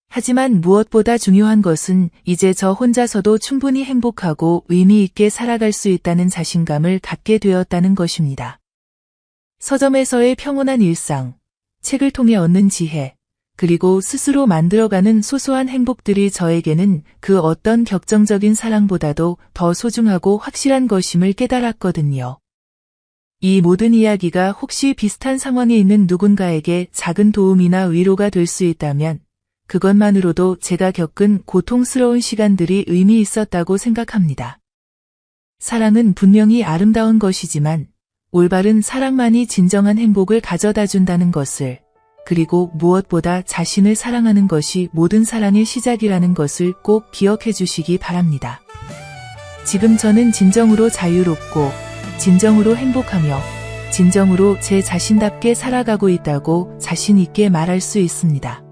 하지만 무엇보다 중요한 것은 이제 저 혼자서도 충분히 행복하고 의미 있게 살아갈 수 있다는 자신감을 갖게 되었다는 것입니다. 서점에서의 평온한 일상, 책을 통해 얻는 지혜, 그리고 스스로 만들어가는 소소한 행복들이 저에게는 그 어떤 격정적인 사랑보다도 더 소중하고 확실한 것임을 깨달았거든요. 이 모든 이야기가 혹시 비슷한 상황에 있는 누군가에게 작은 도움이나 위로가 될 수 있다면 그것만으로도 제가 겪은 고통스러운 시간들이 의미 있었다고 생각합니다. 사랑은 분명히 아름다운 것이지만 올바른 사랑만이 진정한 행복을 가져다 준다는 것을, 그리고 무엇보다 자신을 사랑하는 것이 모든 사랑의 시작이라는 것을 꼭 기억해 주시기 바랍니다. 지금 저는 진정으로 자유롭고 진정으로 행복하며 진정으로 제 자신답게 살아가고 있다고 자신 있게 말할 수 있습니다.